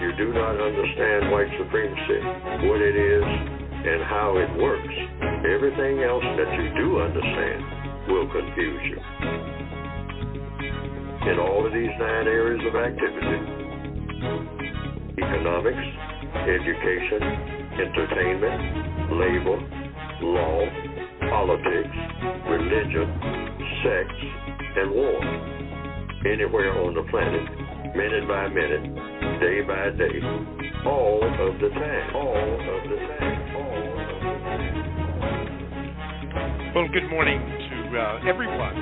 you do not understand white supremacy, what it is, and how it works, everything else that you do understand will confuse you. In all of these 9 areas of activity, economics, education, entertainment, labor, law, politics, religion, sex, and war. Anywhere on the planet, minute by minute, day by day, all of the time, all of the time, all of the time. Well, good morning to everyone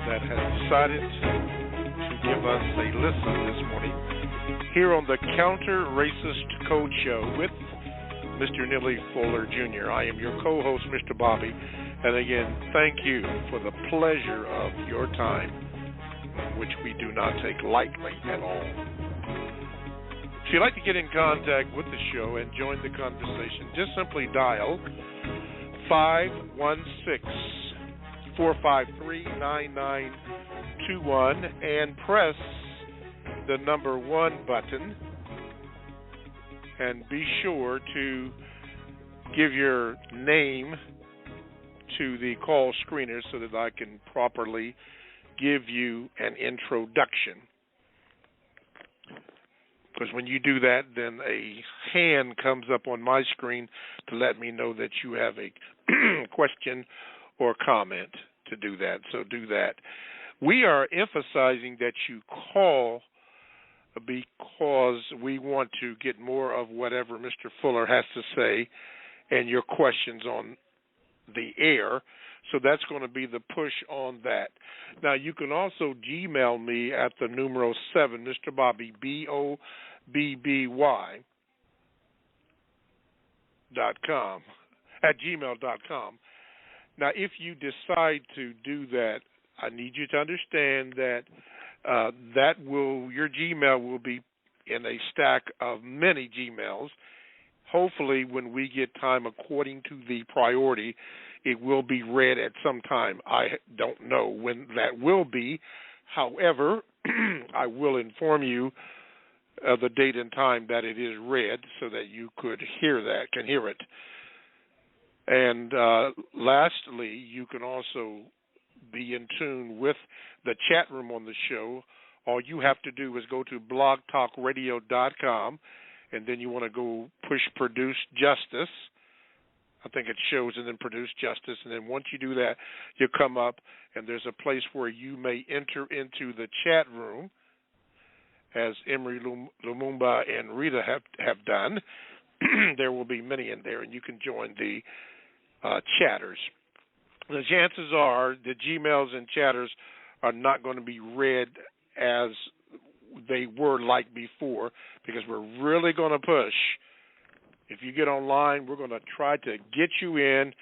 that has decided to give us a listen this morning here on the Counter Racist Code Show with Mr. Neely Fuller Jr. I am your co-host, Mr. Bobby, and again, thank you for the pleasure of your time, which we do not take lightly at all. If you'd like to get in contact with the show and join the conversation, just simply dial 516-453-9921 and press the number 1 button, and be sure to give your name to the call screener so that I can properly give you an introduction. Because when you do that, then a hand comes up on my screen to let me know that you have a question or comment to do that. So do that. We are emphasizing that you call because we want to get more of whatever Mr. Fuller has to say and your questions on the air. So that's going to be the push on that. Now, you can also Gmail me at the numero 7, Mr. Bobby, BOBBY, .com, at gmail.com. Now, if you decide to do that, I need you to understand that your Gmail will be in a stack of many Gmails. Hopefully, when we get time according to the priority, it will be read at some time. I don't know when that will be. However, I will inform you of the date and time that it is read so that you can hear it. And lastly, you can also be in tune with the chat room on the show. All you have to do is go to blogtalkradio.com, and then you want to go push Produce Justice. I think it shows, and then Produce Justice. And then once you do that, you come up, and there's a place where you may enter into the chat room, as Emery Lumumba and Rita have done. There will be many in there, and you can join the chatters. The chances are the Gmails and chatters are not going to be read as they were like before, because we're really going to push. If you get online, we're going to try to get you in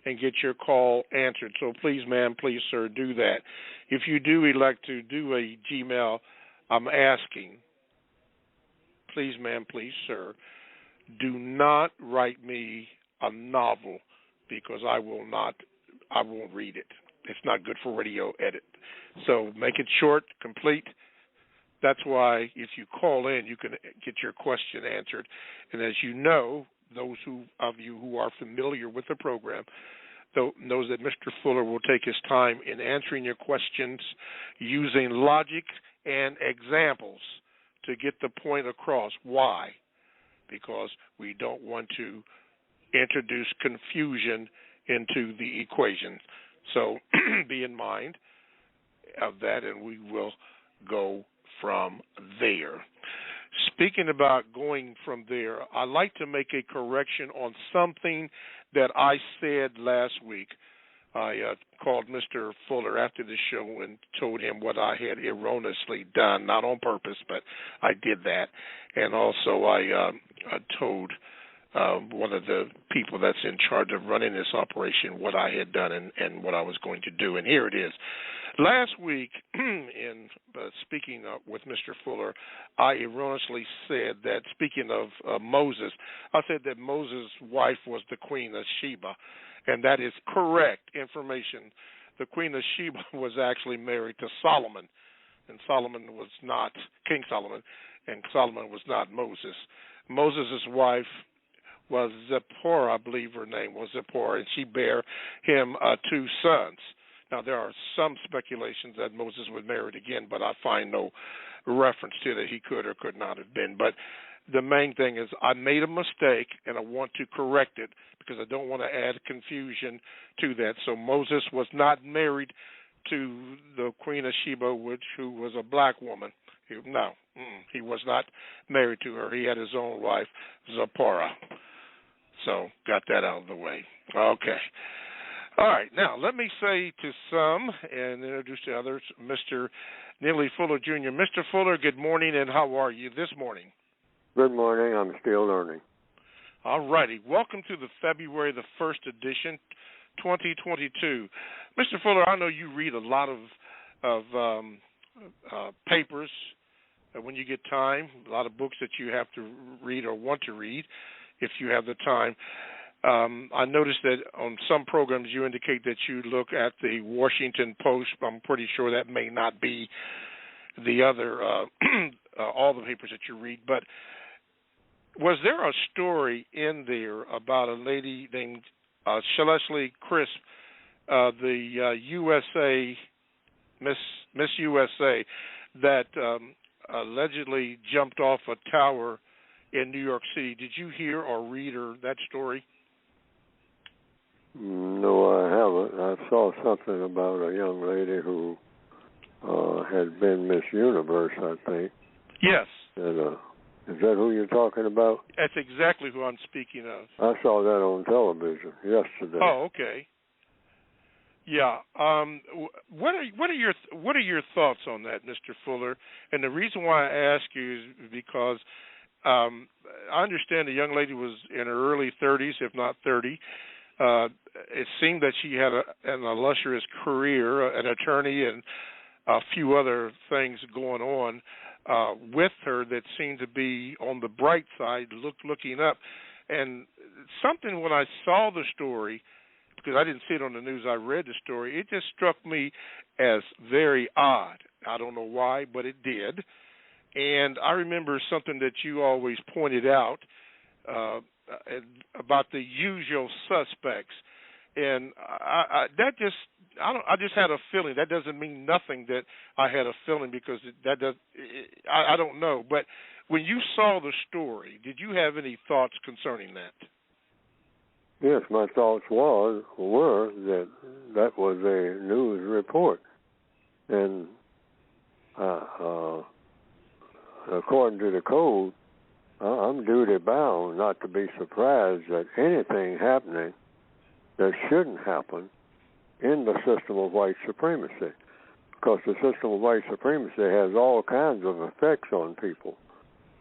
and get your call answered. So please, ma'am, please, sir, do that. If you do elect to do a Gmail, I'm asking, please, ma'am, please, sir, do not write me a novel, because I won't read it. It's not good for radio edit. So make it short, complete. That's why if you call in, you can get your question answered. And as you know, those of you who are familiar with the program knows that Mr. Fuller will take his time in answering your questions using logic and examples to get the point across. Why? Because we don't want to introduce confusion into the equation. So be in mind of that, and we will go from there. Speaking about going from there, I'd like to make a correction on something that I said last week. I called Mr. Fuller after the show and told him what I had erroneously done, not on purpose, but I did that. And also I told one of the people that's in charge of running this operation what I had done and what I was going to do. And here it is. Last week, in speaking with Mr. Fuller, I erroneously said that, speaking of Moses, I said that Moses' wife was the Queen of Sheba, and that is correct information. The Queen of Sheba was actually married to Solomon. and Solomon was not King Solomon, and Solomon was not Moses. Moses' wife was Zipporah, I believe her name was Zipporah, and she bare him 2 sons. Now, there are some speculations that Moses was married again, but I find no reference to that he could or could not have been. But the main thing is I made a mistake, and I want to correct it because I don't want to add confusion to that. So Moses was not married to the Queen of Sheba, who was a black woman. He was not married to her. He had his own wife, Zipporah. So got that out of the way. Okay. All right. Now, let me say to some and introduce to others, Mr. Neely Fuller, Jr. Mr. Fuller, good morning, and how are you this morning? Good morning. I'm still learning. All righty. Welcome to the February the 1st edition, 2022. Mr. Fuller, I know you read a lot of papers when you get time, a lot of books that you have to read or want to read if you have the time. I noticed that on some programs you indicate that you look at the Washington Post. I'm pretty sure that may not be the other, all the papers that you read. But was there a story in there about a lady named Celeste Crisp, the USA, Miss USA, that allegedly jumped off a tower in New York City? Did you hear or read that story? No, I haven't. I saw something about a young lady who had been Miss Universe, I think. Yes. And, is that who you're talking about? That's exactly who I'm speaking of. I saw that on television yesterday. Oh, okay. Yeah. What are your thoughts on that, Mr. Fuller? And the reason why I ask you is because I understand the young lady was in her early 30s, if not 30. It seemed that she had an illustrious career, an attorney, and a few other things going on with her that seemed to be on the bright side, looking up. And something when I saw the story, because I didn't see it on the news, I read the story, it just struck me as very odd. I don't know why, but it did. And I remember something that you always pointed out about the usual suspects, and I just had a feeling. That doesn't mean nothing that I had a feeling, because I don't know. But when you saw the story, did you have any thoughts concerning that? Yes, my thoughts were that was a news report, and according to the code, I'm duty bound not to be surprised at anything happening that shouldn't happen in the system of white supremacy, because the system of white supremacy has all kinds of effects on people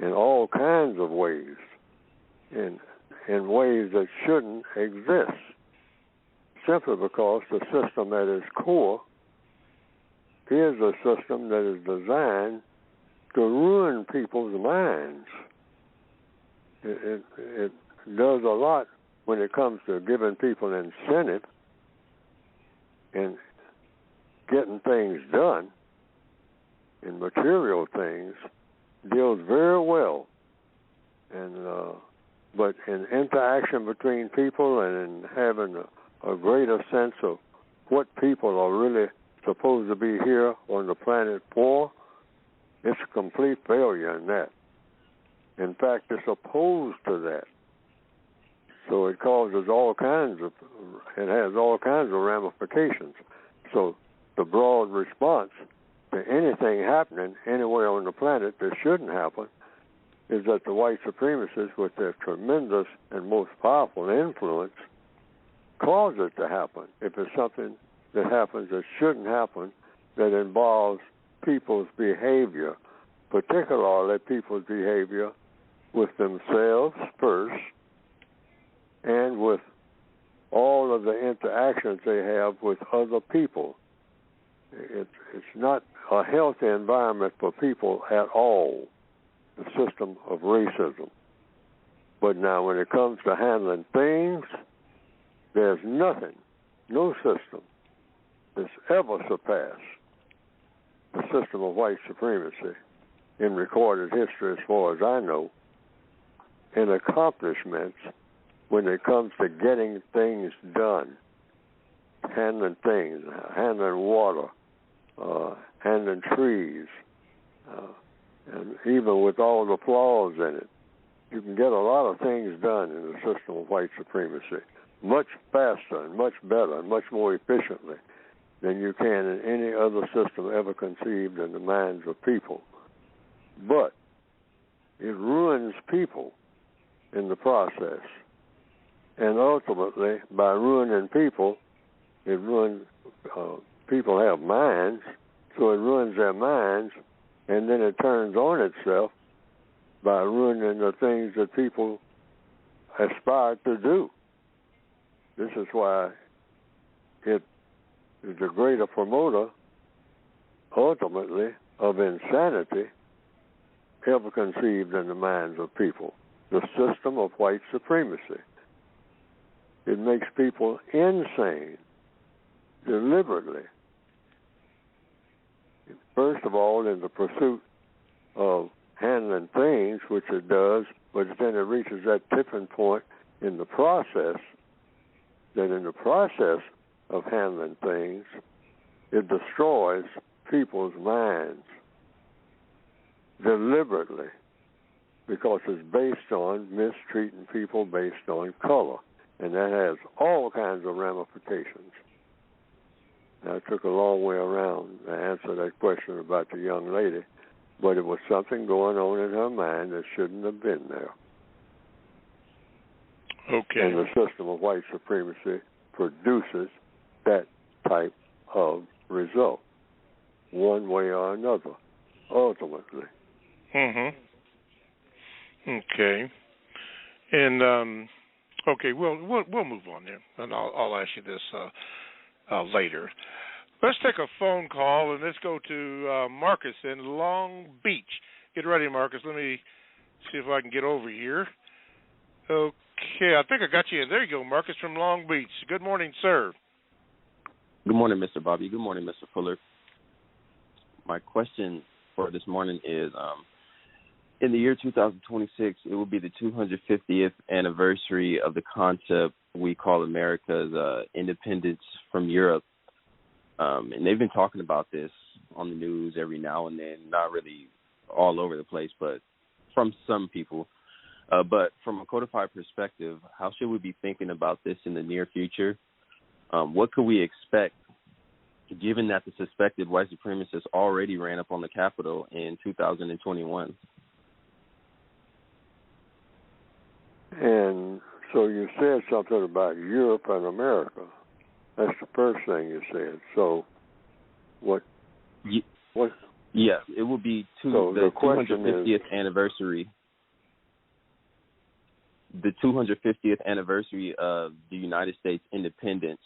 in all kinds of ways, in ways that shouldn't exist, simply because the system at its core is a system that is designed to ruin people's minds. It does a lot when it comes to giving people incentive and getting things done, and material things deals very well. And but in interaction between people and in having a greater sense of what people are really supposed to be here on the planet for, it's a complete failure in that. In fact, it's opposed to that. So it causes it has all kinds of ramifications. So the broad response to anything happening anywhere on the planet that shouldn't happen is that the white supremacists, with their tremendous and most powerful influence, cause it to happen. If it's something that happens that shouldn't happen, that involves people's behavior, particularly people's behavior with themselves first, and with all of the interactions they have with other people. It's not a healthy environment for people at all, the system of racism. But now when it comes to handling things, there's nothing, no system that's ever surpassed the system of white supremacy in recorded history, as far as I know, in accomplishments when it comes to getting things done, handling things, handling water, handling trees, and even with all the flaws in it, you can get a lot of things done in the system of white supremacy much faster and much better and much more efficiently than you can in any other system ever conceived in the minds of people. But it ruins people in the process. And ultimately, by ruining people, it ruins, people have minds, so it ruins their minds, and then it turns on itself by ruining the things that people aspire to do. This is why it is the greater promoter, ultimately, of insanity ever conceived in the minds of people, the system of white supremacy. It makes people insane, deliberately. First of all, in the pursuit of handling things, which it does, but then it reaches that tipping point in the process, that in the process of handling things, it destroys people's minds deliberately, because it's based on mistreating people based on color, and that has all kinds of ramifications. Now, I took a long way around to answer that question about the young lady, but it was something going on in her mind that shouldn't have been there. Okay. And the system of white supremacy produces that type of result, one way or another, ultimately. Okay. And okay, we'll move on there, and I'll ask you this later. Let's take a phone call, and let's go to Marcus in Long Beach. Get ready, Marcus. Let me see if I can get over here. Okay, I think I got you in. There you go, Marcus from Long Beach. Good morning, sir. Good morning, Mr. Bobby. Good morning, Mr. Fuller. My question for this morning is, in the year 2026, it will be the 250th anniversary of the concept we call America's independence from Europe. And they've been talking about this on the news every now and then, not really all over the place, but from some people. But from a codified perspective, how should we be thinking about this in the near future? What could we expect, given that the suspected white supremacists already ran up on the Capitol in 2021? And so you said something about Europe and America. That's the first thing you said. So what? Yes, it will be the 250th anniversary. The 250th anniversary of the United States independence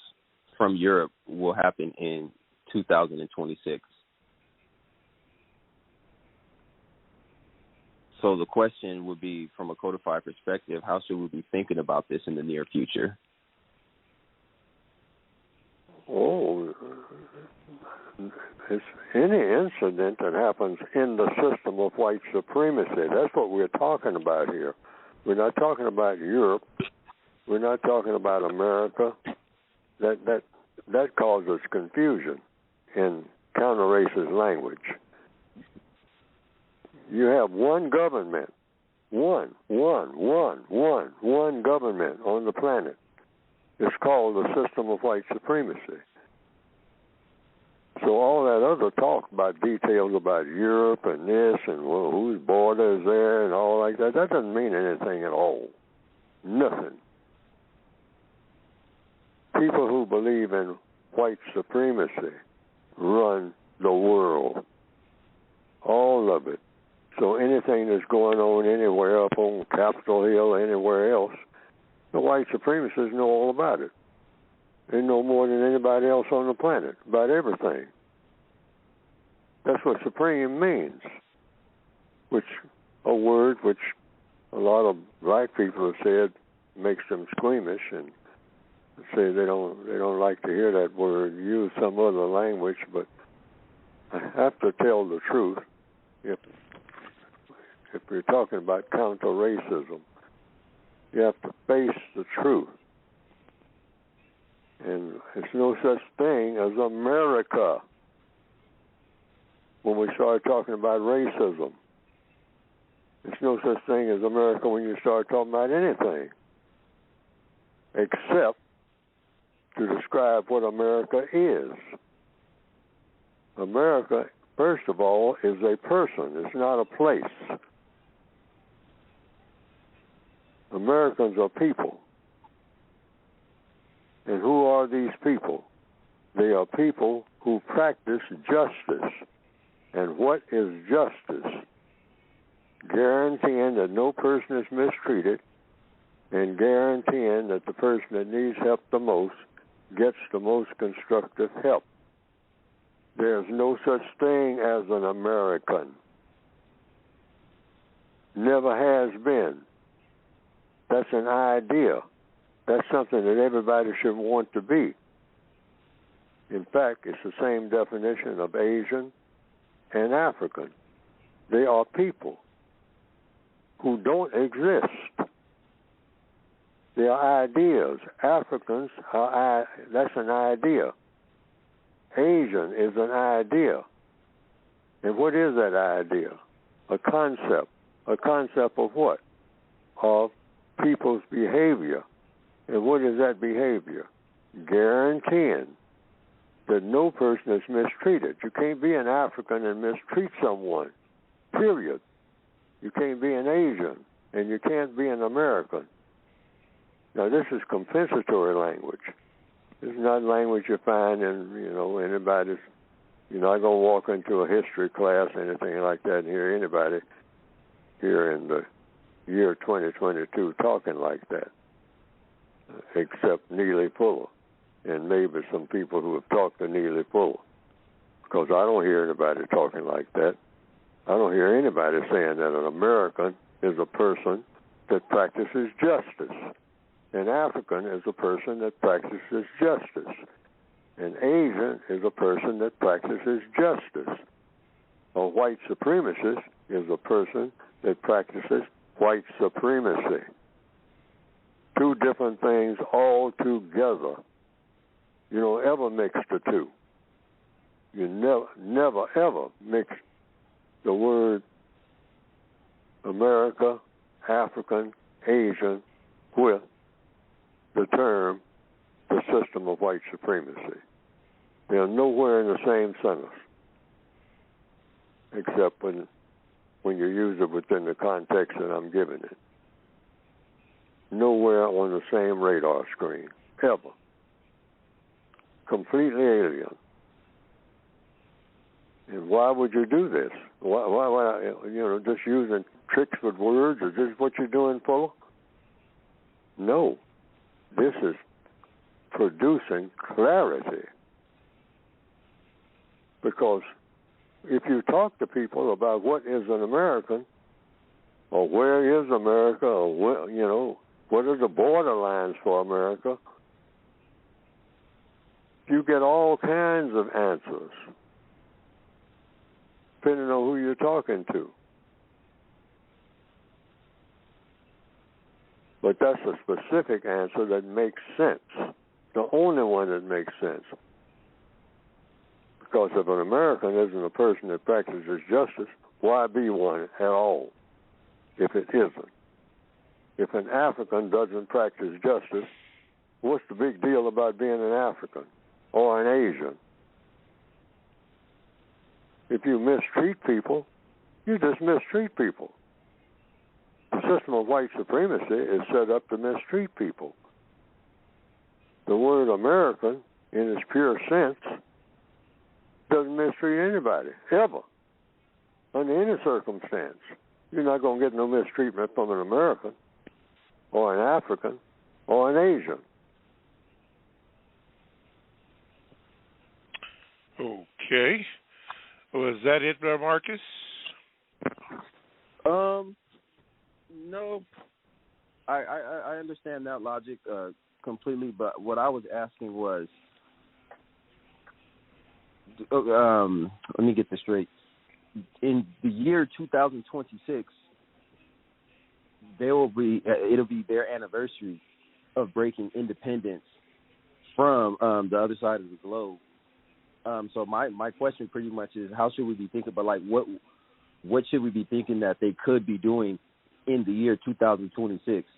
from Europe will happen in 2026. So the question would be, from a codified perspective, how should we be thinking about this in the near future? Oh, it's any incident that happens in the system of white supremacy. That's what we're talking about here. We're not talking about Europe. We're not talking about America. That causes confusion in counter-racist language. You have one government, one government on the planet. It's called the system of white supremacy. So all that other talk about details about Europe and this and whose border is there and all like that doesn't mean anything at all. Nothing. People who believe in white supremacy run the world. All of it. So anything that's going on anywhere up on Capitol Hill, anywhere else, the white supremacists know all about it. They know more than anybody else on the planet about everything. That's what supreme means, which a word which a lot of black people have said makes them squeamish and say they don't like to hear that word, use some other language, but I have to tell the truth. If we're talking about counter-racism, you have to face the truth. And there's no such thing as America when we start talking about racism. There's no such thing as America when you start talking about anything, except to describe what America is. America, first of all, is a person. It's not a place. Americans are people. And who are these people? They are people who practice justice. And what is justice? Guaranteeing that no person is mistreated and guaranteeing that the person that needs help the most gets the most constructive help. There's no such thing as an American. Never has been. That's an idea. That's something that everybody should want to be. In fact, it's the same definition of Asian and African. They are people who don't exist. They are ideas. Africans are, that's an idea. Asian is an idea. And what is that idea? A concept. A concept of what? Of people's behavior. And what is that behavior? Guaranteeing that no person is mistreated. You can't be an African and mistreat someone, period. You can't be an Asian, and you can't be an American. Now, this is compensatory language. This is not language you find in, anybody's, I don't walk into a history class or anything like that and hear anybody here in the year 2022 talking like that, except Neely Fuller and maybe some people who have talked to Neely Fuller, because I don't hear anybody talking like that. I don't hear anybody saying that an American is a person that practices justice. An African is a person that practices justice. An Asian is a person that practices justice. A white supremacist is a person that practices white supremacy. Two different things all together. You don't ever mix the two. You never, ever mix the word America, African, Asian with the term, the system of white supremacy. They are nowhere in the same sentence, except when you use it within the context that I'm giving it. Nowhere on the same radar screen, ever. Completely alien. And why would you do this? Why just using tricks with words? Is this what you're doing, Fuller? No. This is producing clarity. Because if you talk to people about what is an American, or where is America, or what are the borderlines for America, you get all kinds of answers, depending on who you're talking to. But that's a specific answer that makes sense, the only one that makes sense. Because if an American isn't a person that practices justice, why be one at all if it isn't? If an African doesn't practice justice, what's the big deal about being an African or an Asian? If you mistreat people, you just mistreat people. The system of white supremacy is set up to mistreat people. The word American, in its pure sense, doesn't mistreat anybody, ever, under any circumstance. You're not going to get no mistreatment from an American or an African or an Asian. Okay. Well, is that it, Marcus? No. I understand that logic completely, but what I was asking was, let me get this straight. In the year 2026, it'll be their anniversary of breaking independence from the other side of the globe. So my question pretty much is, how should we be thinking about, like, what should we be thinking that they could be doing in the year 2026?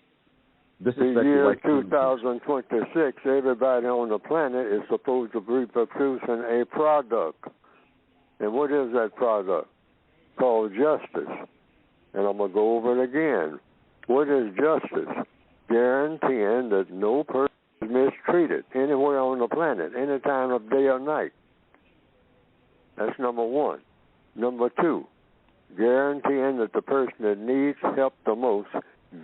The year 2026, everybody on the planet is supposed to be producing a product. And what is that product? Called justice. And I'm going to go over it again. What is justice? Guaranteeing that no person is mistreated anywhere on the planet, any time of day or night. That's number one. Number two, guaranteeing that the person that needs help the most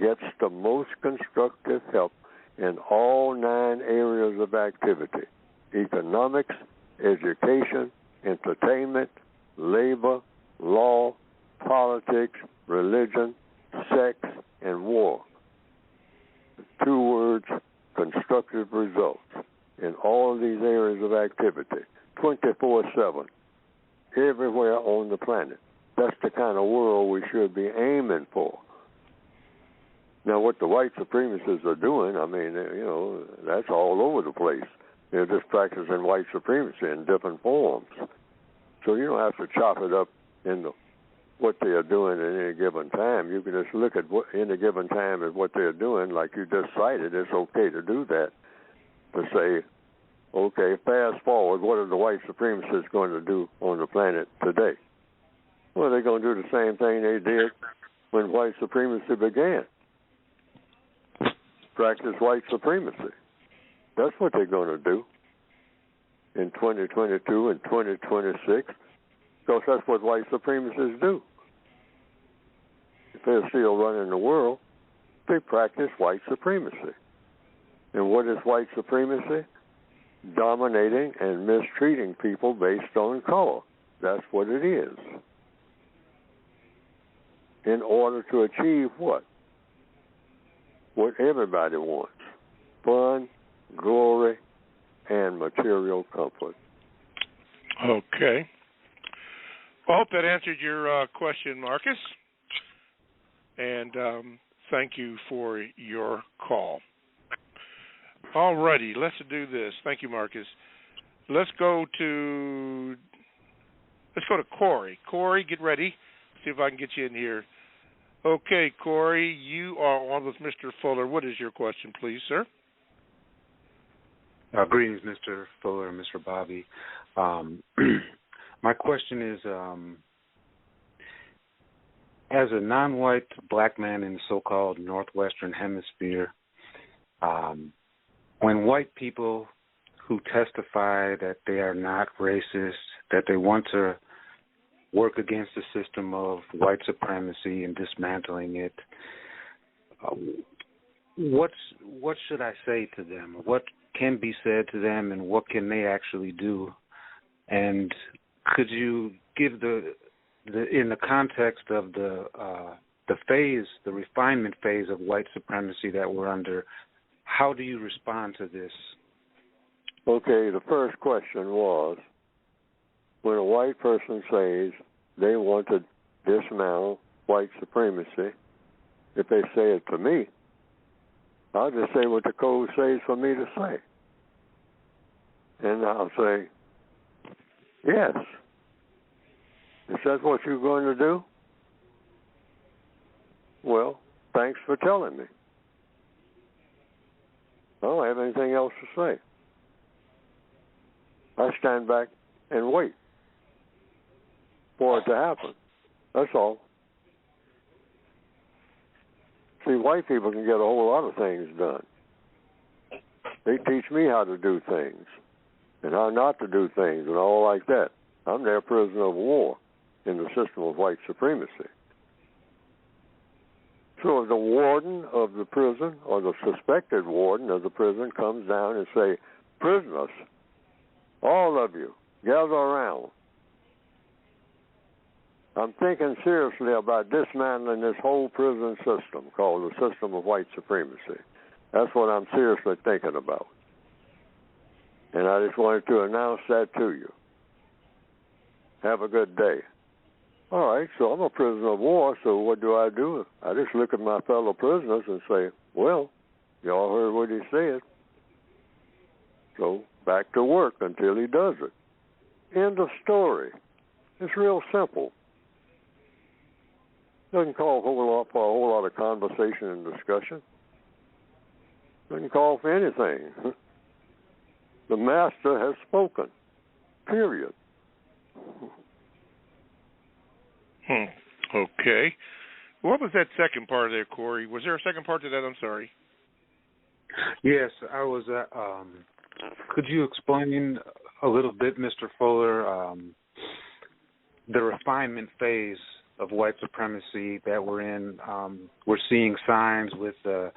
gets the most constructive help in all 9 areas of activity: economics, education, entertainment, labor, law, politics, religion, sex, and war. 2 words: constructive results in all of these areas of activity, 24/7, everywhere on the planet. That's the kind of world we should be aiming for. Now, what the white supremacists are doing, I mean, that's all over the place. They're just practicing white supremacy in different forms. So you don't have to chop it up into what they are doing at any given time. You can just look at what any given time at what they're doing, like you just cited. It's okay to do that, to say, okay, fast forward, what are the white supremacists going to do on the planet today? Well, they're going to do the same thing they did when white supremacy began. Practice white supremacy. That's what they're going to do in 2022 and 2026, because that's what white supremacists do. If they're still running the world, they practice white supremacy. And what is white supremacy? Dominating and mistreating people based on color. That's what it is. In order to achieve what? What everybody wants: fun, glory, and material comfort. Okay. Well, I hope that answered your question, Marcus. And thank you for your call. All righty, let's do this. Thank you, Marcus. Let's go to Corey. Corey, get ready. See if I can get you in here. Okay, Corey, you are on with Mr. Fuller. What is your question, please, sir? Greetings, Mr. Fuller and Mr. Bobby. My question is, as a non-white black man in the so-called Northwestern Hemisphere, when white people who testify that they are not racist, that they want to work against the system of white supremacy and dismantling it, what should I say to them? What can be said to them, and what can they actually do? And could you give in the context of the refinement phase of white supremacy that we're under, how do you respond to this? Okay, the first question was, when a white person says they want to dismantle white supremacy, if they say it to me, I'll just say what the code says for me to say. And I'll say, yes. Is that what you're going to do? Well, thanks for telling me. I don't have anything else to say. I stand back and wait for it to happen. That's all. See, white people can get a whole lot of things done. They teach me how to do things and how not to do things and all like that. I'm their prisoner of war in the system of white supremacy. So if the warden of the prison or the suspected warden of the prison comes down and say, prisoners, all of you, gather around. I'm thinking seriously about dismantling this whole prison system called the system of white supremacy. That's what I'm seriously thinking about. And I just wanted to announce that to you. Have a good day. All right, so I'm a prisoner of war, so what do? I just look at my fellow prisoners and say, well, y'all heard what he said. So back to work until he does it. End of story. It's real simple. Doesn't call for a whole lot of conversation and discussion. Doesn't call for anything. The master has spoken. Period. Okay. What was that second part there, Corey? Was there a second part to that? I'm sorry. Yes, I was. Could you explain a little bit, Mr. Fuller, the refinement phase of white supremacy that we're in? We're seeing signs with the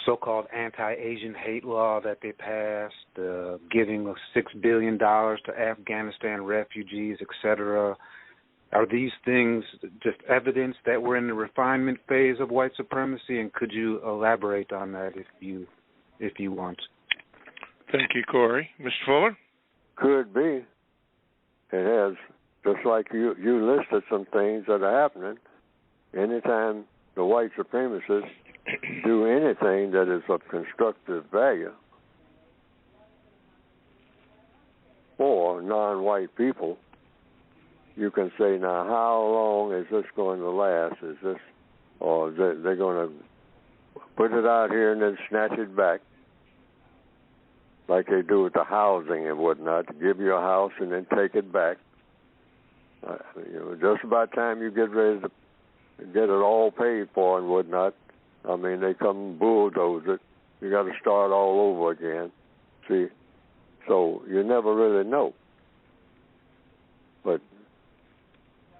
so-called anti-Asian hate law that they passed, giving of $6 billion to Afghanistan refugees, etc. Are these things just evidence that we're in the refinement phase of white supremacy? And could you elaborate on that if you want? Thank you, Corey. Mr. Fuller? Could be. It has, just like you listed some things that are happening. Anytime the white supremacists do anything that is of constructive value for non-white people, you can say, now, how long is this going to last? Is this, or they're going to put it out here and then snatch it back, like they do with the housing and whatnot, to give you a house and then take it back. Just about time you get ready to get it all paid for and whatnot, I mean, they come and bulldoze it. You got to start all over again. See, so you never really know. But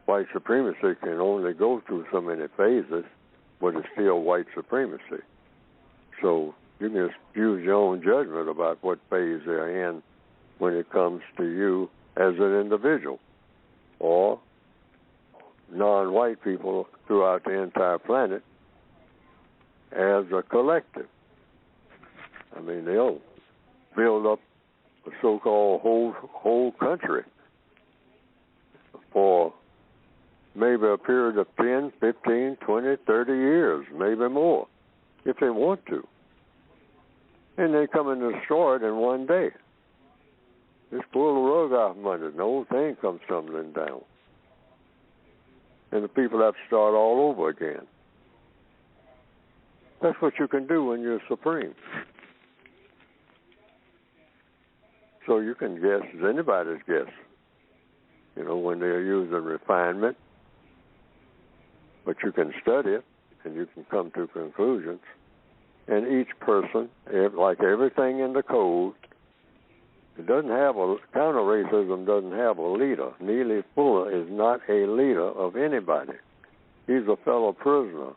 white supremacy can only go through so many phases, but it's still white supremacy. So you can just use your own judgment about what phase they're in when it comes to you as an individual or non-white people throughout the entire planet as a collective. I mean, they'll build up a so-called whole country for maybe a period of 10, 15, 20, 30 years, maybe more, if they want to. And they come and destroy it in one day. Just pull the rug off from under it, and the whole thing comes tumbling down. And the people have to start all over again. That's what you can do when you're supreme. So you can guess as anybody's guess, when they're using refinement. But you can study it, and you can come to conclusions. And each person, like everything in the code, it doesn't have counter-racism doesn't have a leader. Neely Fuller is not a leader of anybody. He's a fellow prisoner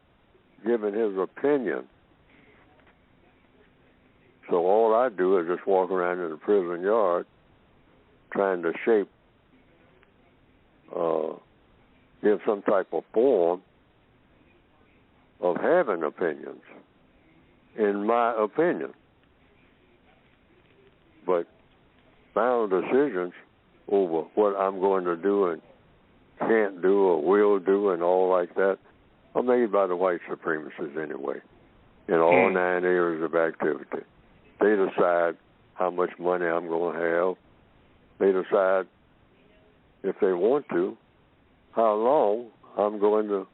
giving his opinion. So all I do is just walk around in the prison yard trying to shape, give some type of form of having opinions, in my opinion. But final decisions over what I'm going to do and can't do or will do and all like that are made by the white supremacists anyway, in all 9 areas of activity. They decide how much money I'm going to have. They decide, if they want to, how long I'm going to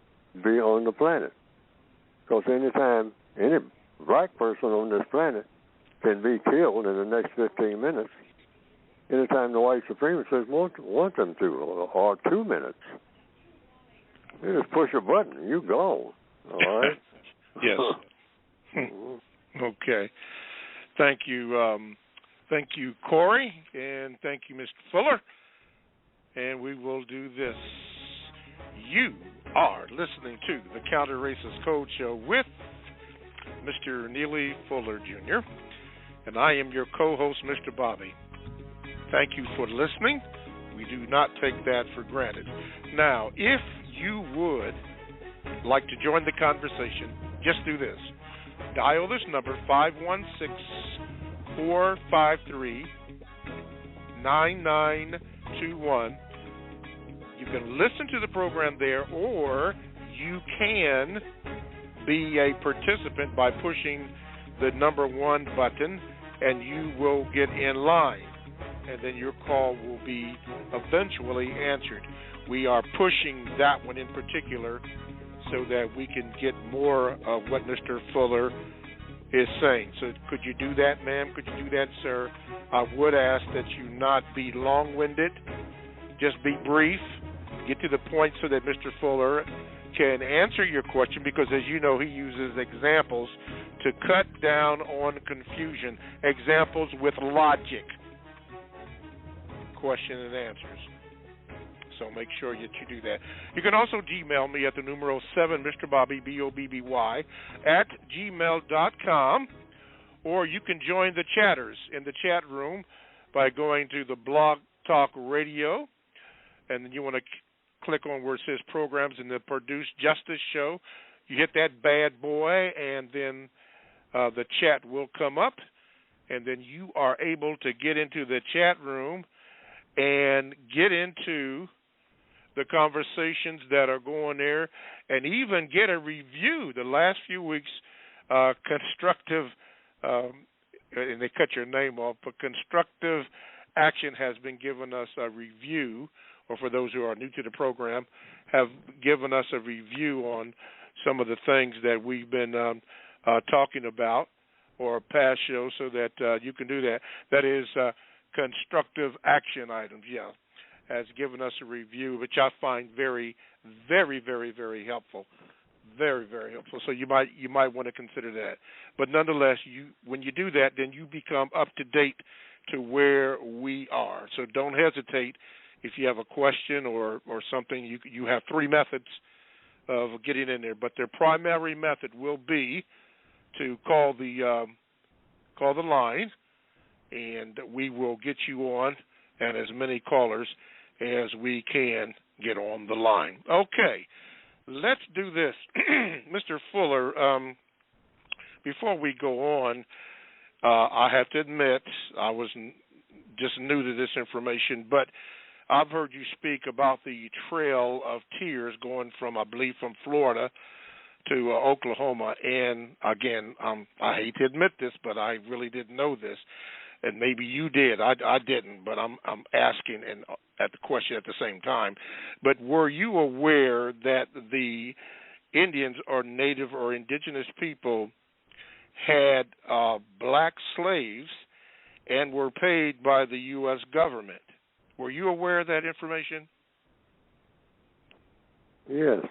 be on the planet. Because anytime any black person on this planet can be killed in the next 15 minutes, anytime the white supremacists want them to, or 2 minutes. You just push a button and you're gone. All right? Yes. Okay. Thank you, Corey, and thank you, Mr. Fuller. And we will do this. You are listening to the Counter Racist Code Show with Mr. Neely Fuller, Jr., and I am your co-host, Mr. Bobby. Thank you for listening. We do not take that for granted. Now, if you would like to join the conversation, just do this. Dial this number, 516-453-9921, can listen to the program there, or you can be a participant by pushing the number 1 button, and you will get in line, and then your call will be eventually answered. We are pushing that one in particular so that we can get more of what Mr. Fuller is saying. So could you do that, ma'am? Could you do that, sir? I would ask that you not be long-winded. Just be brief. Get to the point so that Mr. Fuller can answer your question, because, as you know, he uses examples to cut down on confusion. Examples with logic. Question and answers. So make sure that you do that. You can also Gmail me at the numero 7, Mr. Bobby, BOBBY, at gmail.com, or you can join the chatters in the chat room by going to the Blog Talk Radio, and then you want to click on where it says Programs in the Produced Justice Show. You hit that bad boy, and then the chat will come up, and then you are able to get into the chat room and get into the conversations that are going there, and even get a review. The last few weeks, Constructive, and they cut your name off, but Constructive Action has been giving us a review, or for those who are new to the program, have given us a review on some of the things that we've been talking about, or past shows, so that you can do that. That is Constructive Action items, yeah. Has given us a review, which I find very, very, very, very helpful. Very, very helpful. So you might want to consider that. But nonetheless, when you do that, then you become up to date to where we are. So don't hesitate if you have a question or something. You have 3 methods of getting in there, but their primary method will be to call the line, and we will get you on, and as many callers as we can get on the line. Okay, let's do this. Mr. Fuller, before we go on, I have to admit I was just new to this information, but I've heard you speak about the Trail of Tears going from, I believe, from Florida to Oklahoma. And, again, I hate to admit this, but I really didn't know this. And maybe you did. I didn't, but I'm asking and at the question at the same time. But were you aware that the Indians or Native or indigenous people had black slaves and were paid by the U.S. government? Were you aware of that information? Yes.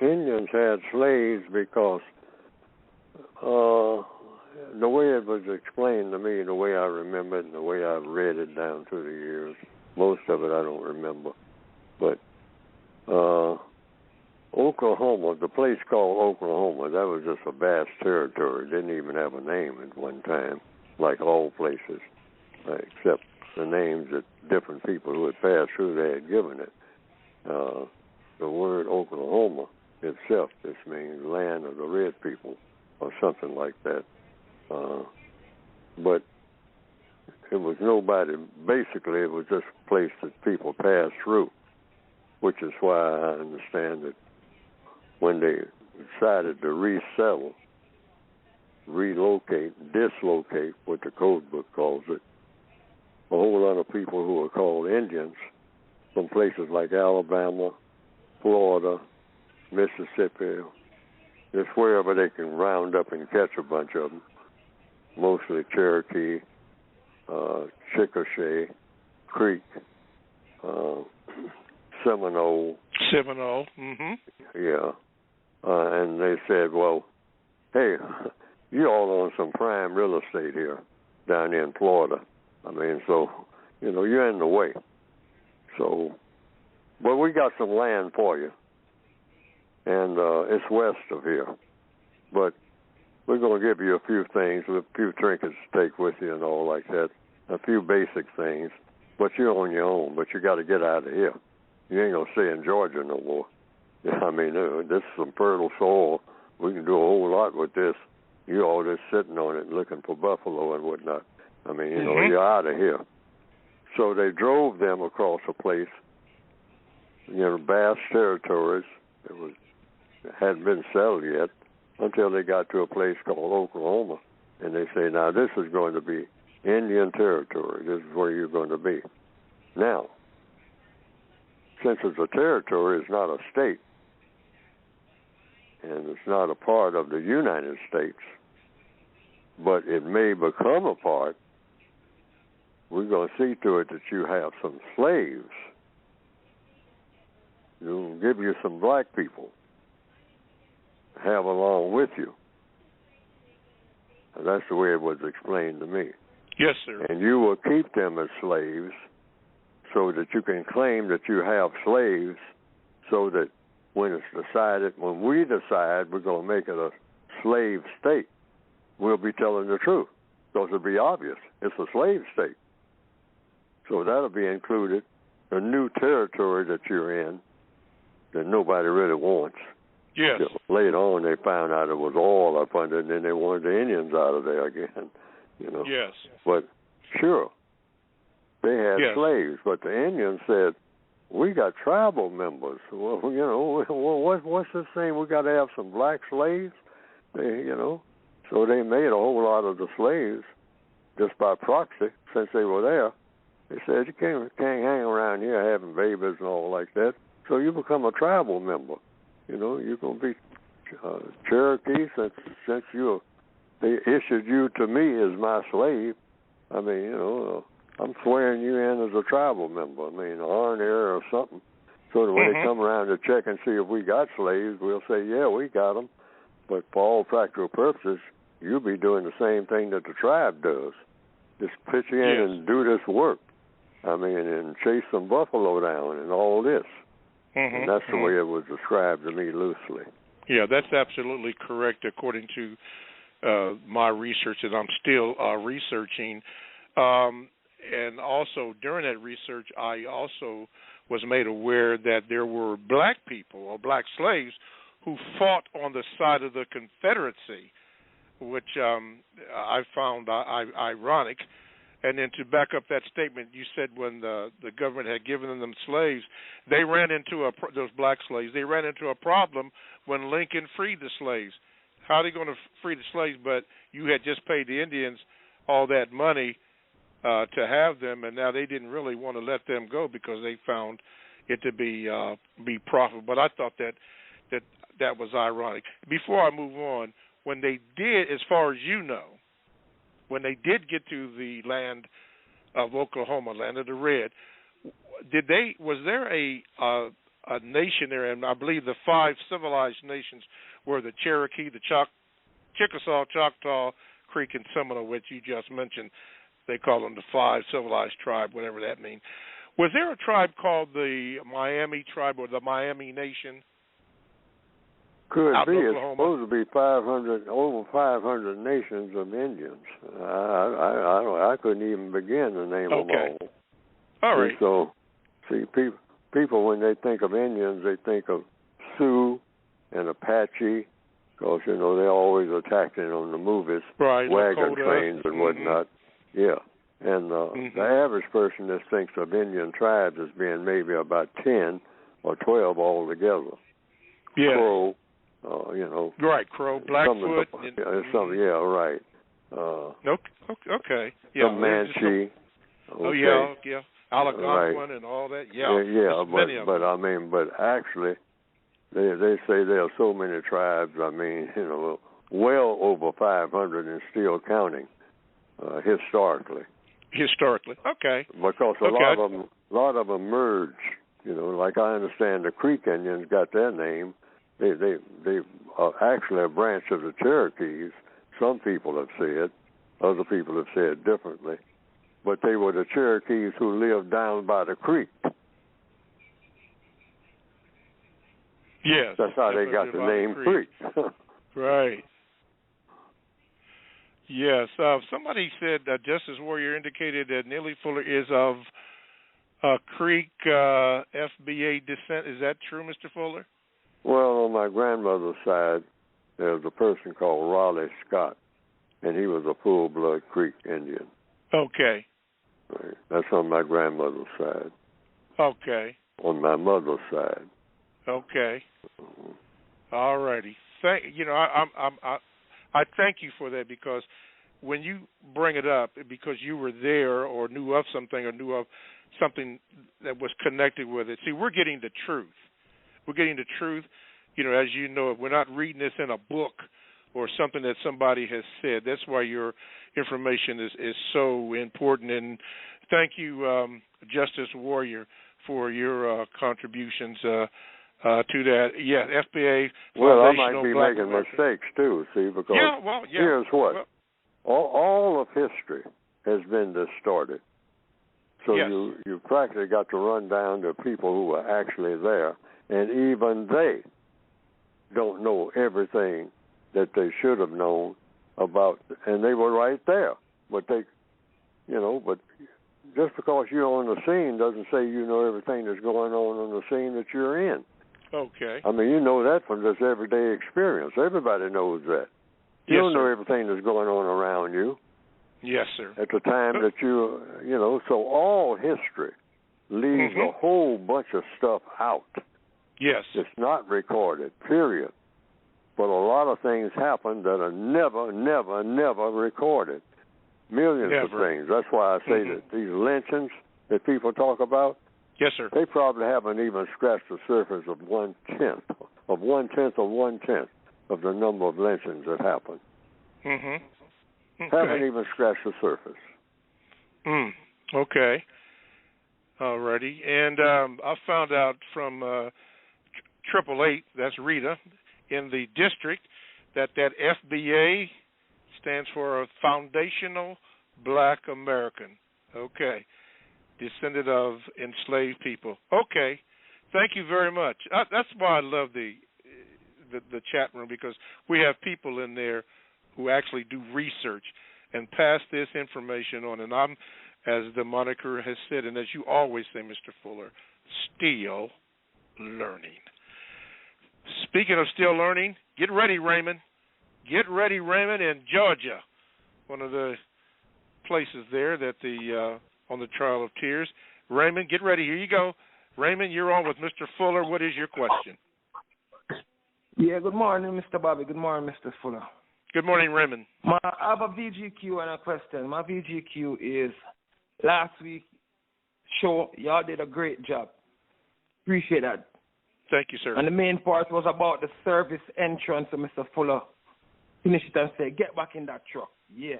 Indians had slaves because the way it was explained to me, the way I remember it, and the way I've read it down through the years, most of it I don't remember. But Oklahoma, the place called Oklahoma, that was just a vast territory. It didn't even have a name at one time, like all places, except the names that different people who had passed through there had given it. The word Oklahoma itself just means land of the red people or something like that. But it was nobody, basically it was just a place that people passed through, which is why I understand that when they decided to resettle, relocate, dislocate, what the code book calls it, a whole lot of people who are called Indians from places like Alabama, Florida, Mississippi, just wherever they can round up and catch a bunch of them, mostly Cherokee, Chickasha, Creek, Seminole. Mm-hmm. Yeah. And they said, well, hey, you all own some prime real estate here down in Florida. I mean, so, you're in the way. So, but we got some land for you. And it's west of here. But we're going to give you a few things, a few trinkets to take with you and all like that, a few basic things. But you're on your own, but you got to get out of here. You ain't going to stay in Georgia no more. I mean, this is some fertile soil. We can do a whole lot with this. You're all just sitting on it looking for buffalo and whatnot. I mean, you're out of here. So they drove them across a place vast territories that hadn't been settled yet until they got to a place called Oklahoma, and they say, now this is going to be Indian territory. This is where you're going to be. Now, since it's a territory, it's not a state, and it's not a part of the United States, but it may become a part. We're going to see to it that you have some slaves. We'll give you some black people to have along with you. And that's the way it was explained to me. Yes, sir. And you will keep them as slaves so that you can claim that you have slaves, so that when we decide we're going to make it a slave state, we'll be telling the truth, because it'll be obvious. It's a slave state. So that'll be included, a new territory that you're in that nobody really wants. Yes. Later on, they found out it was oil up under, and then they wanted the Indians out of there again. Yes. But sure, they had slaves, but the Indians said, we got tribal members. Well, what's this thing? We got to have some black slaves, So they made a whole lot of the slaves just by proxy, since they were there. They said, you can't hang around here having babies and all like that. So you become a tribal member. You're going to be Cherokee since they issued you to me as my slave. I mean, I'm swearing you in as a tribal member. I mean, an honorary or something. So that when they come around to check and see if we got slaves, we'll say, yeah, we got them. But for all practical purposes, you'll be doing the same thing that the tribe does. Just pitch in and do this work. I mean, and chase some buffalo down and all this. And that's the way it was described to me loosely. Yeah, that's absolutely correct according to my research that I'm still researching. And also during that research, I also was made aware that there were black people or black slaves who fought on the side of the Confederacy, which I found ironic. And then to back up that statement, you said when the government had given them slaves, they ran into those black slaves. They ran into a problem when Lincoln freed the slaves. How are they going to free the slaves? But you had just paid the Indians all that money to have them, and now they didn't really want to let them go because they found it to be profitable. But I thought that was ironic. Before I move on, when they did, as far as you know, when they did get to the land of Oklahoma, land of the Red, was there a nation there? And I believe the 5 civilized nations were the Cherokee, the Chickasaw, Choctaw, Creek, and Seminole, which you just mentioned. They call them the 5 civilized tribe, whatever that means. Was there a tribe called the Miami tribe or the Miami Nation? Could be. It's supposed to be over 500 nations of Indians. I couldn't even begin to name them all. All right. And so, see, people, when they think of Indians, they think of Sioux and Apache, because, they're always attacking on the movies, wagon trains and whatnot. Yeah. And the average person just thinks of Indian tribes as being maybe about 10 or 12 altogether. Yeah. Crow, Right, Crow, Blackfoot. Right. Okay. Yeah. Comanche. Yeah. Algonquin and all that. Yeah. But actually, they say there are so many tribes. I mean, well over 500 and still counting. Historically. Okay. Because a lot of them merged. Like I understand the Creek Indians got their name. They are actually a branch of the Cherokees. Some people have said, other people have said differently. But they were the Cherokees who lived down by the creek. Yes. That's how they got the name Creek. Right. Yes. Somebody said that Justice Warrior indicated that Neely Fuller is of Creek FBA descent. Is that true, Mr. Fuller? Well, on my grandmother's side, there's a person called Raleigh Scott, and he was a full-blood Creek Indian. Okay. Right. That's on my grandmother's side. Okay. on my mother's side. Okay. All righty. I thank you for that, because when you bring it up, because you were there or knew of something that was connected with it. See, we're getting the truth. We're getting the truth. As you know, we're not reading this in a book or something that somebody has said. That's why your information is so important. And thank you, Justice Warrior, for your contributions to that. Yeah, FBA. Well, I might be making mistakes too, see, because here's what. All of history has been distorted. So you practically got to run down to people who were actually there, and even they don't know everything that they should have known about, and they were right there. But but just because you're on the scene doesn't say you know everything that's going on the scene that you're in. Okay. I mean, you know that from just everyday experience. Everybody knows that. You don't know everything that's going on around you. Yes, sir. At the time that so all history leaves a whole bunch of stuff out. Yes. It's not recorded, period. But a lot of things happen that are never recorded. Millions of things. That's why I say that these lynchings that people talk about, yes, sir, they probably haven't even scratched the surface of 1/10 of the number of lynchings that happen. Okay. Haven't even scratched the surface. Okay. Alrighty. And I found out from 888, that's Rita, in the district, that FBA stands for Foundational Black American. Okay. Descendant of enslaved people. Okay. Thank you very much. That's why I love the chat room, because we have people in there who actually do research and pass this information on. And I'm, as the moniker has said, and as you always say, Mr. Fuller, still learning. Speaking of still learning, get ready, Raymond. Get ready, Raymond, in Georgia, one of the places there that on the Trail of Tears. Raymond, get ready. Here you go. Raymond, you're on with Mr. Fuller. What is your question? Yeah, good morning, Mr. Bobby. Good morning, Mr. Fuller. Good morning, Raymond. I have a VGQ and a question. My VGQ is, last week show, y'all did a great job. Appreciate that. Thank you, sir. And the main part was about the service entrance, so Mr. Fuller finished it and said, get back in that truck. Yeah.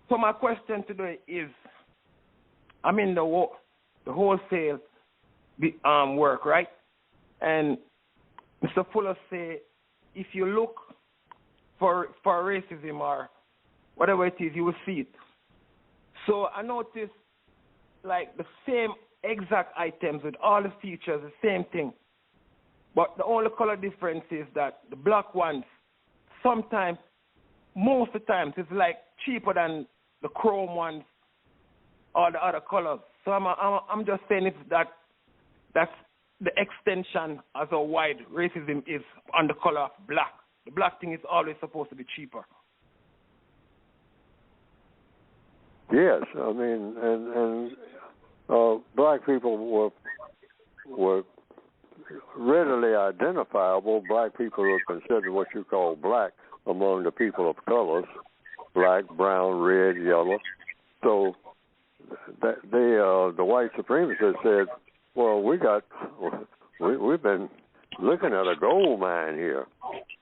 So my question today is, I'm in the wholesale work, right? And Mr. Fuller said, if you look for racism or whatever it is, you will see it. So I noticed like the same exact items with all the features, the same thing. But the only color difference is that the black ones, sometimes, most of the times, it's like cheaper than the chrome ones or the other colors. So I'm just saying that's the extension as a wide racism is on the color of black. The black thing is always supposed to be cheaper. Yes, I mean, and black people were readily identifiable. Black people are considered what you call black among the people of colors: black, brown, red, yellow. So the white supremacists said, "Well, we've been looking at a gold mine here.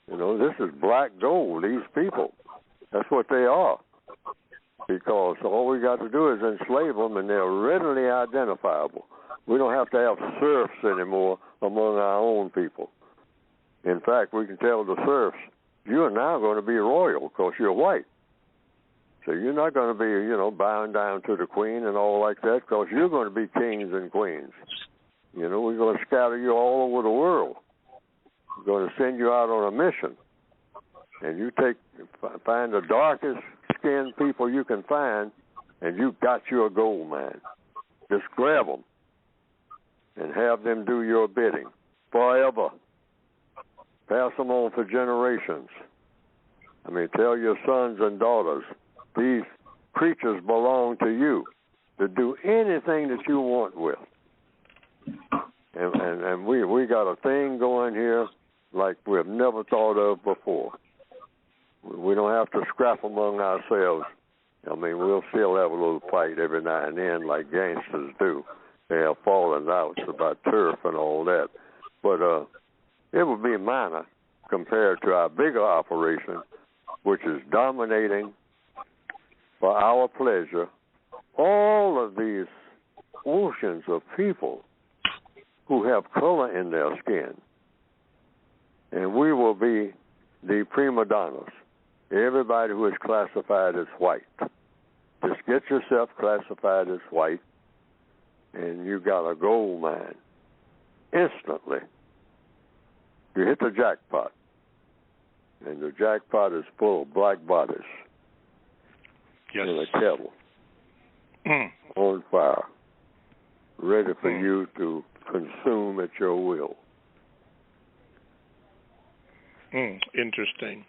This is black gold. These people, that's what they are. Because all we got to do is enslave them, and they're readily identifiable. We don't have to have serfs anymore among our own people. In fact, we can tell the serfs, you are now going to be royal because you're white. So you're not going to be, bowing down to the queen and all like that, because you're going to be kings and queens. We're going to scatter you all over the world. We're going to send you out on a mission. And you find the darkest skinned people you can find, and you got you a gold mine. Just grab them and have them do your bidding forever. Pass them on for generations. I mean, tell your sons and daughters, these creatures belong to you, to do anything that you want with. And and we got a thing going here like we've never thought of before. We don't have to scrap among ourselves. I mean, we'll still have a little fight every now and then like gangsters do. They have fallen outs about turf and all that. But it would be minor compared to our bigger operation, which is dominating for our pleasure all of these oceans of people who have color in their skin. And we will be the prima donnas. Everybody who is classified as white. Just get yourself classified as white, and you got a gold mine. Instantly. You hit the jackpot. And the jackpot is full of black bodies. Yes. In a kettle. On fire. Ready for you to consume at your will. Interesting.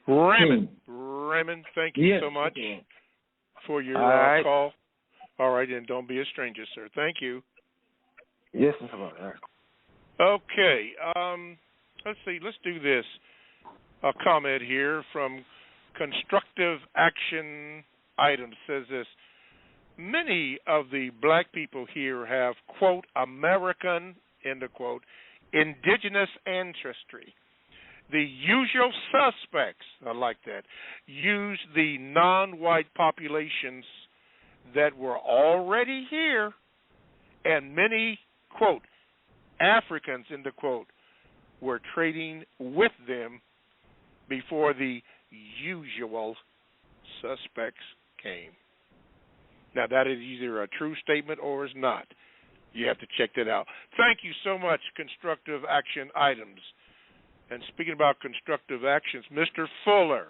Raymond, thank you so much for your call. All right, and don't be a stranger, sir. Thank you. Yes, sir. Okay, let's see. Let's do this. A comment here from Constructive Action Items says this. Many of the black people here have, quote, American, end of quote, indigenous ancestry. The usual suspects, I like that, use the non-white populations that were already here, and many, quote, Africans, end of quote, were trading with them before the usual suspects came. Now, that is either a true statement or is not. You have to check that out. Thank you so much, Constructive Action Items. And speaking about constructive actions, Mr. Fuller,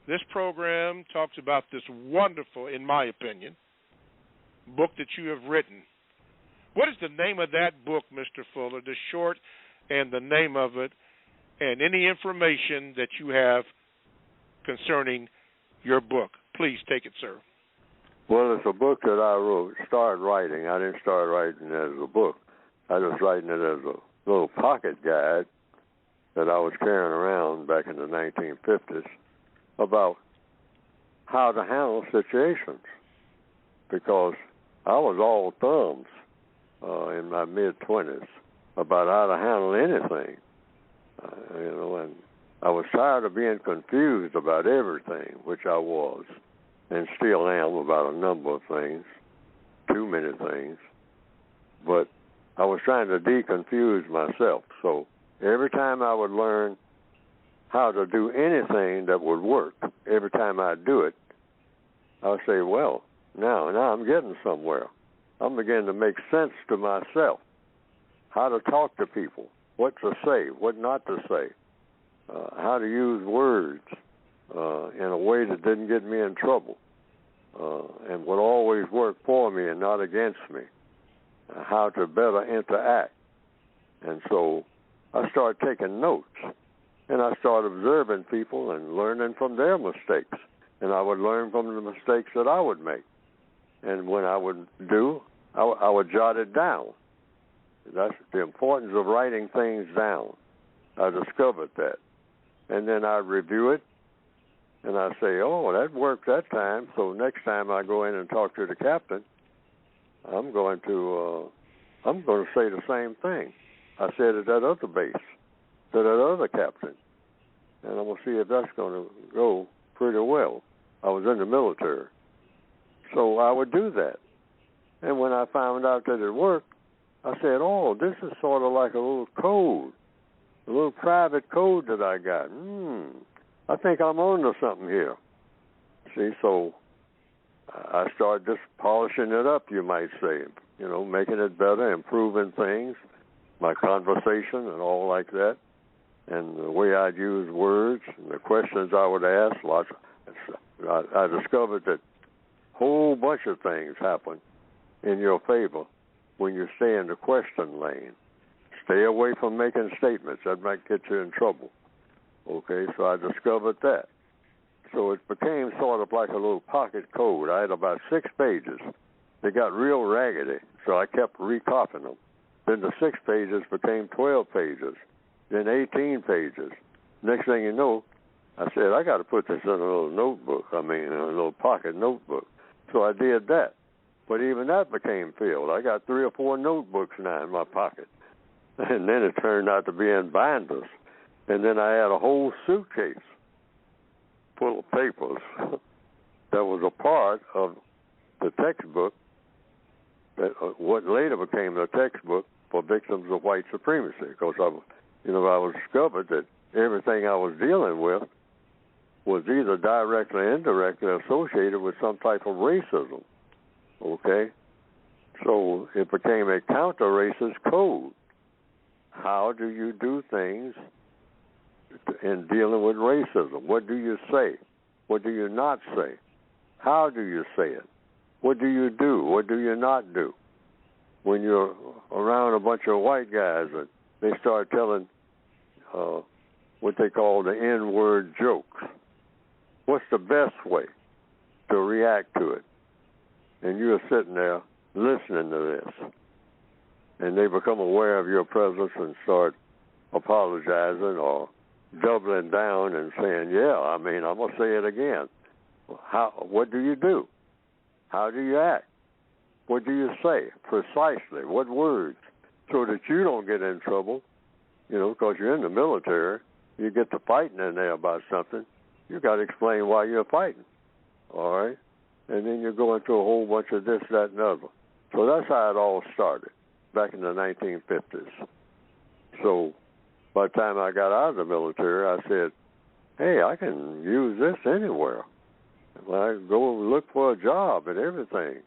this program talks about this wonderful, in my opinion, book that you have written. What is the name of that book, Mr. Fuller, the short and the name of it, and any information that you have concerning your book? Please take it, sir. Well, it's a book that I started writing. I didn't start writing it as a book. I was writing it as a little pocket guide that I was carrying around back in the 1950s about how to handle situations, because I was all thumbs in my mid-20s about how to handle anything, and I was tired of being confused about everything, which I was, and still am about a number of things, too many things, but I was trying to deconfuse myself, so every time I would learn how to do anything that would work, every time I'd do it, I would say, well, now I'm getting somewhere. I'm beginning to make sense to myself, how to talk to people, what to say, what not to say, how to use words in a way that didn't get me in trouble, and would always work for me and not against me, how to better interact. And so I started taking notes, and I started observing people and learning from their mistakes, and I would learn from the mistakes that I would make. And when I would do, I would jot it down. That's the importance of writing things down. I discovered that. And then I'd review it, and I'd say, oh, that worked that time, so next time I go in and talk to the captain, I'm going to say the same thing I said at that other base, to that other captain, and I'm going to see if that's going to go pretty well. I was in the military, so I would do that. And when I found out that it worked, I said, oh, this is sort of like a little code, a little private code that I got. I think I'm on to something here. See, so I started just polishing it up, you might say, making it better, improving things, my conversation and all like that, and the way I'd use words and the questions I would ask. I discovered that a whole bunch of things happen in your favor when you stay in the question lane. Stay away from making statements. That might get you in trouble. Okay, so I discovered that. So it became sort of like a little pocket code. I had about 6 pages. They got real raggedy, so I kept recopying them. Then the 6 pages became 12 pages, then 18 pages. Next thing you know, I said, I got to put this in a little notebook, in a little pocket notebook. So I did that. But even that became filled. I got 3 or 4 notebooks now in my pocket. And then it turned out to be in binders. And then I had a whole suitcase full of papers that was a part of the textbook, that what later became the textbook for victims of white supremacy. Because I was discovered that everything I was dealing with was either directly or indirectly associated with some type of racism. Okay? So it became a counter-racist code. How do you do things in dealing with racism? What do you say? What do you not say? How do you say it? What do you do? What do you not do? When you're around a bunch of white guys and they start telling what they call the N-word jokes, what's the best way to react to it? And you're sitting there listening to this, and they become aware of your presence and start apologizing or doubling down and saying, yeah, I'm going to say it again. What do you do? How do you act? What do you say precisely? What words? So that you don't get in trouble, because you're in the military. You get to fighting in there about something, you got to explain why you're fighting, all right? And then you go into a whole bunch of this, that, and other. So that's how it all started back in the 1950s. So by the time I got out of the military, I said, hey, I can use this anywhere. When I go look for a job and everything,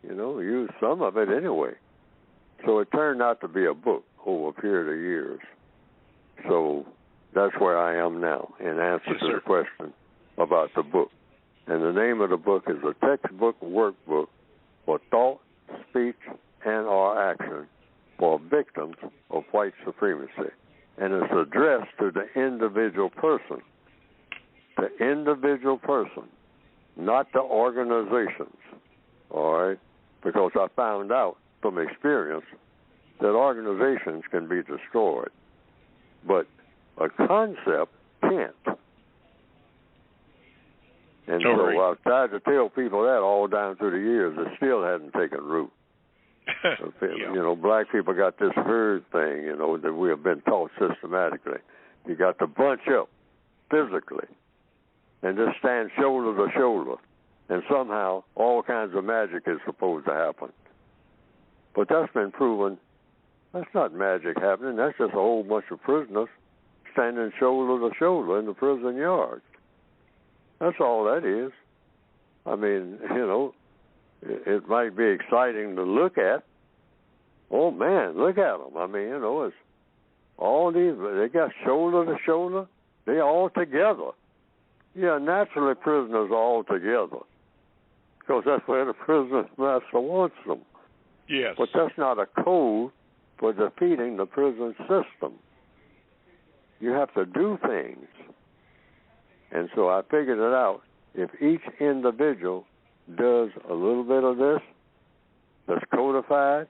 use some of it anyway. So it turned out to be a book over a period of years. So that's where I am now in answer to the question about the book. And the name of the book is a textbook workbook for thought, speech, and/or action for victims of white supremacy. And it's addressed to the individual person. The individual person, not the organizations, all right? Because I found out from experience that organizations can be destroyed, but a concept can't. And so I've tried to tell people that all down through the years. It still hadn't taken root. Black people got this herd thing, that we have been taught systematically. You got to bunch up physically and just stand shoulder to shoulder. And somehow all kinds of magic is supposed to happen. But that's been proven. That's not magic happening. That's just a whole bunch of prisoners standing shoulder to shoulder in the prison yards. That's all that is. It might be exciting to look at. Oh, man, look at them. It's all these, they got shoulder to shoulder. They're all together. Yeah, naturally prisoners are all together because that's where the prison master wants them. Yes. But that's not a code for defeating the prison system. You have to do things. And so I figured it out. If each individual does a little bit of this that's codified,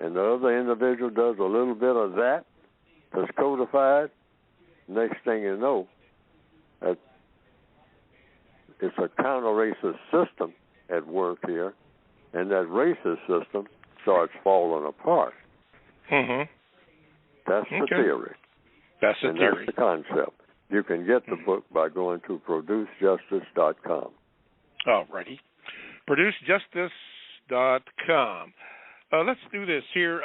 and the other individual does a little bit of that that's codified, next thing you know, it's a counter-racist system at work here, and that racist system starts falling apart. Mm-hmm. That's the theory. That's the theory. That's the concept. You can get the book by going to producejustice.com. All righty. Producejustice.com. Let's do this here.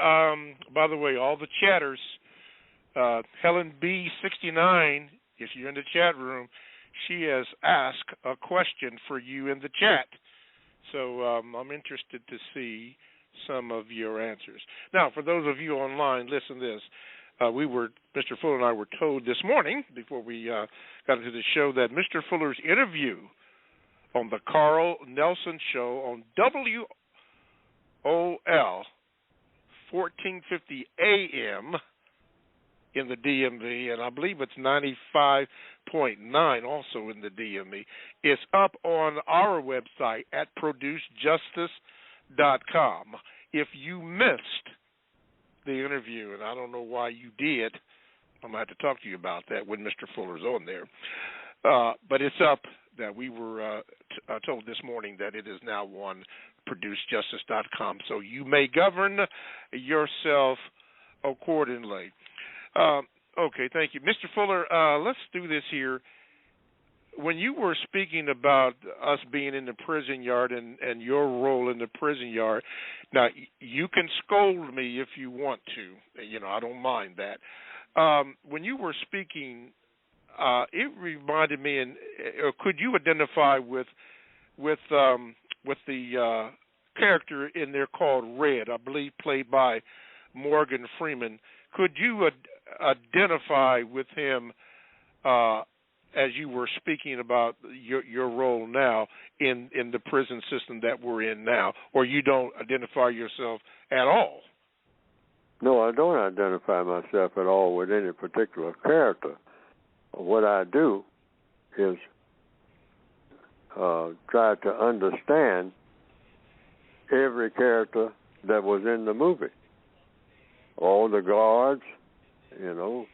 By the way, all the chatters, Helen B69, if you're in the chat room, she has asked a question for you in the chat. So I'm interested to see some of your answers. Now, for those of you online, listen to this. Mr. Fuller and I were told this morning, before we got into the show, that Mr. Fuller's interview on the Carl Nelson Show on WOL 1450 AM in the DMV, and I believe it's 95.9 also in the DMV. It's up on our website at producejustice.com. If you missed the interview, and I don't know why you did. I'm going to have to talk to you about that when Mr. Fuller's on there. But it's up. That we were told this morning that it is now on producejustice.com. So you may govern yourself accordingly. Okay, thank you. Mr. Fuller, let's do this here. When you were speaking about us being in the prison yard and your role in the prison yard, now you can scold me if you want to. You know, I don't mind that. When you were speaking, it reminded me, and could you identify with the character in there called Red, I believe played by Morgan Freeman? Could you identify with him as you were speaking about your role now in the prison system that we're in now, or you don't identify yourself at all? No, I don't identify myself at all with any particular character. What I do is try to understand every character that was in the movie. All the guards, you know,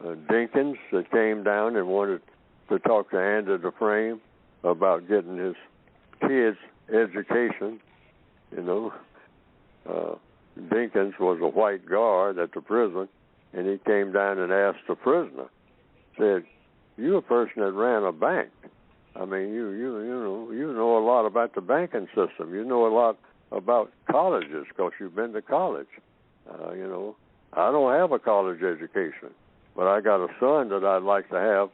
Dinkins that came down and wanted to talk to Andy Dufresne about getting his kids' education, you know. Dinkins was a white guard at the prison, and he came down and asked the prisoner, said, "You're a person that ran a bank. I mean, you know a lot about the banking system. You know a lot about colleges because you've been to college. You know, I don't have a college education, but I got a son that I'd like to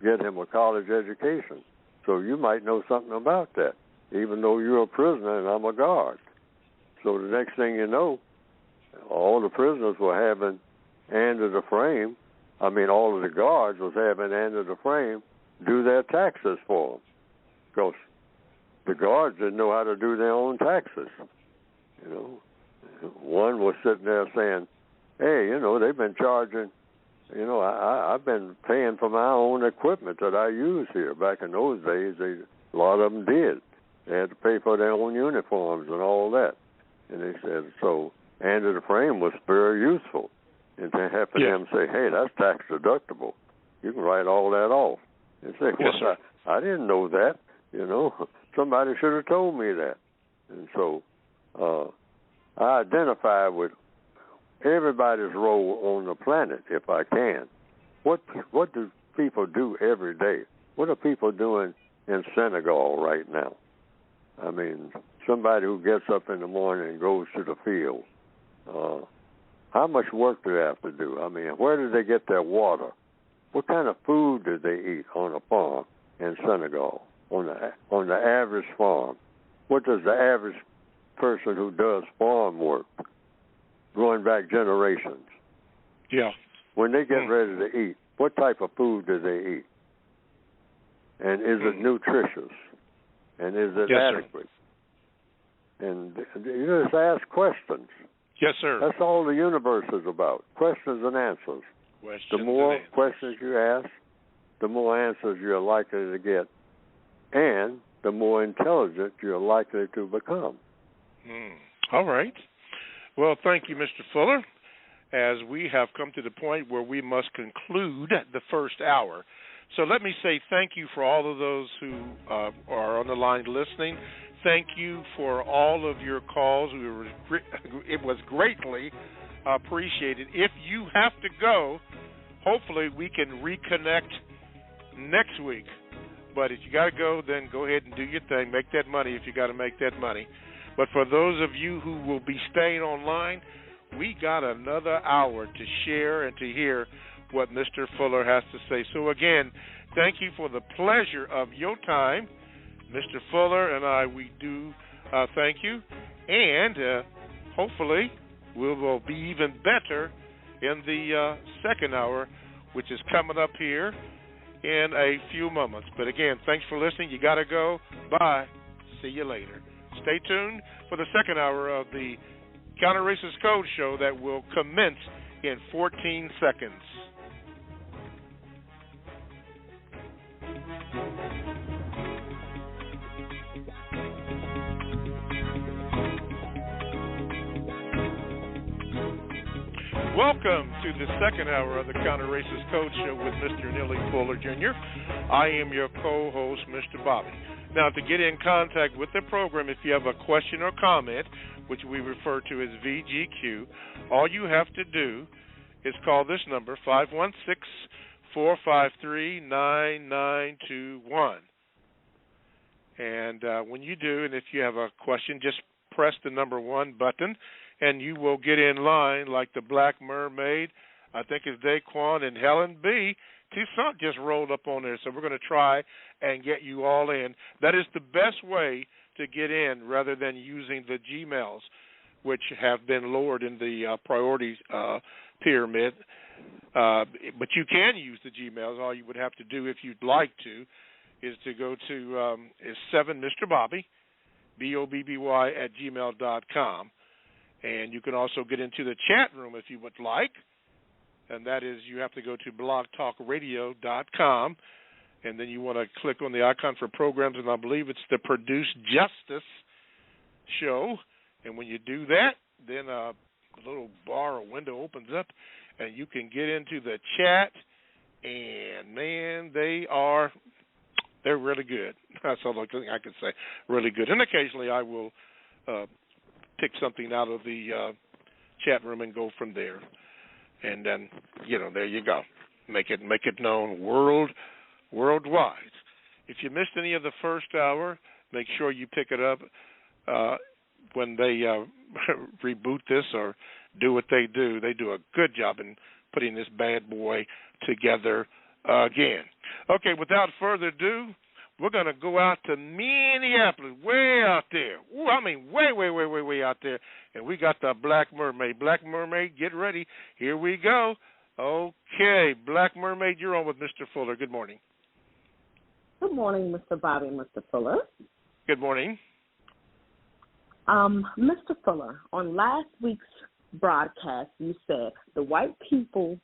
get him a college education. So you might know something about that, even though you're a prisoner and I'm a guard." So the next thing you know, all the prisoners were having Andy Dufresne. I mean, all of the guards was having Andy Dufresne do their taxes for them, because the guards didn't know how to do their own taxes. You know, one was sitting there saying, "Hey, you know, they've been charging. You know, I've been paying for my own equipment that I use here. Back in those days, a lot of them did. They had to pay for their own uniforms and all that." And they said, so Andy Dufresne was very useful. And to have them say, "Hey, that's tax deductible. You can write all that off." And say, "Well, I didn't know that. You know, somebody should have told me that." And so I identify with everybody's role on the planet if I can. What do people do every day? What are people doing in Senegal right now? I mean, somebody who gets up in the morning and goes to the field. How much work do they have to do? I mean, where do they get their water? What kind of food do they eat on a farm in Senegal, on the average farm? What does the average person who does farm work, going back generations? Yeah. When they get ready to eat, what type of food do they eat? And is it nutritious? And is it adequate? Sir. And you just ask questions. Yes, sir. That's all the universe is about, questions and answers. The more questions you ask, the more answers you're likely to get, and the more intelligent you're likely to become. All right. Well, thank you, Mr. Fuller, as we have come to the point where we must conclude the first hour. So let me say thank you for all of those who are on the line listening. Thank you for all of your calls. It was greatly appreciated. If you have to go, hopefully we can reconnect next week. But if you got to go, then go ahead and do your thing. Make that money if you got to make that money. But for those of you who will be staying online, we got another hour to share and to hear what Mr. Fuller has to say. So again, thank you for the pleasure of your time. Mr. Fuller and I, we do thank you. And hopefully we will be even better in the second hour, which is coming up here in a few moments. But again, thanks for listening. You got to go. Bye. See you later. Stay tuned for the second hour of the Counter Racist Code Show that will commence in 14 seconds. Welcome to the second hour of the Counter Racist Code Show with Mr. Neely Fuller Jr. I am your co-host, Mr. Bobby. Now, to get in contact with the program, if you have a question or comment, which we refer to as VGQ, all you have to do is call this number, 516-453-9921. And when you do, and if you have a question, just press the number 1 button, and you will get in line like the Black Mermaid, I think it's Daquan, and Helen B. Toussaint just rolled up on there, so we're going to try and get you all in. That is the best way to get in rather than using the Gmails, which have been lowered in the priority pyramid. But you can use the Gmails. All you would have to do, if you'd like to, is to go to 7Mr. Bobby, BOBBY at gmail.com. And you can also get into the chat room if you would like. And that is, you have to go to blogtalkradio.com, and then you want to click on the icon for programs, and I believe it's the Produce Justice show. And when you do that, then a little bar or window opens up, and you can get into the chat. And, man, they're really good. That's all I can say, really good. And occasionally I will pick something out of the chat room and go from there. And then, there you go. Make it known worldwide. If you missed any of the first hour, make sure you pick it up when they reboot this or do what they do. They do a good job in putting this bad boy together again. Okay, without further ado, we're going to go out to Minneapolis, way out there. Ooh, I mean, way out there. And we got the Black Mermaid. Black Mermaid, get ready. Here we go. Okay, Black Mermaid, you're on with Mr. Fuller. Good morning. Good morning, Mr. Bobby and Mr. Fuller. Good morning. Mr. Fuller, on last week's broadcast, you said the white people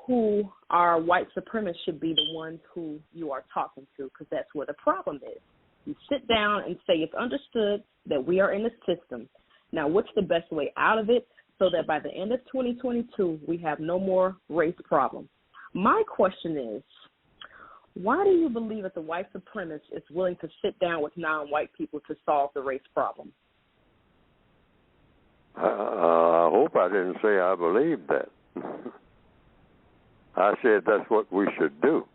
who are white supremacists should be the ones who you are talking to, because that's where the problem is. You sit down and say it's understood that we are in the system. Now, what's the best way out of it so that by the end of 2022 we have no more race problems? My question is, why do you believe that the white supremacist is willing to sit down with non-white people to solve the race problem? I hope I didn't say I believe that. I said that's what we should do.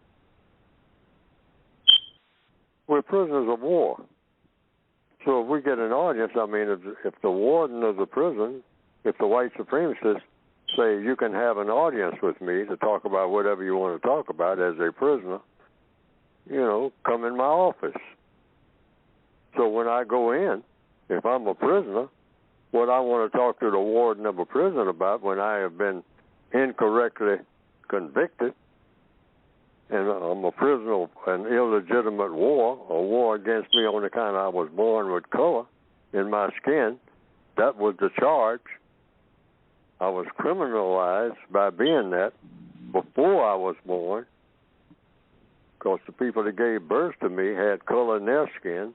We're prisoners of war. So if we get an audience, I mean, if the warden of the prison, if the white supremacists say you can have an audience with me to talk about whatever you want to talk about as a prisoner, come in my office. So when I go in, if I'm a prisoner, what I want to talk to the warden of a prison about when I have been incorrectly convicted, and I'm a prisoner of an illegitimate war, a war against me on account I was born with color in my skin. That was the charge. I was criminalized by being that before I was born, because the people that gave birth to me had color in their skin.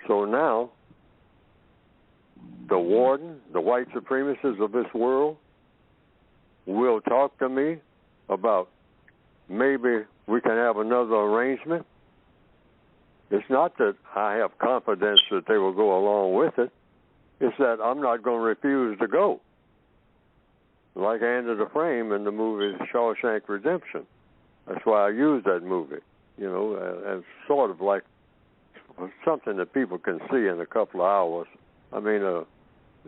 So now, the warden, the white supremacists of this world, will talk to me about maybe we can have another arrangement. It's not that I have confidence that they will go along with it. It's that I'm not going to refuse to go. Like Andy Dufresne in the movie Shawshank Redemption. That's why I use that movie, as sort of like something that people can see in a couple of hours. I mean,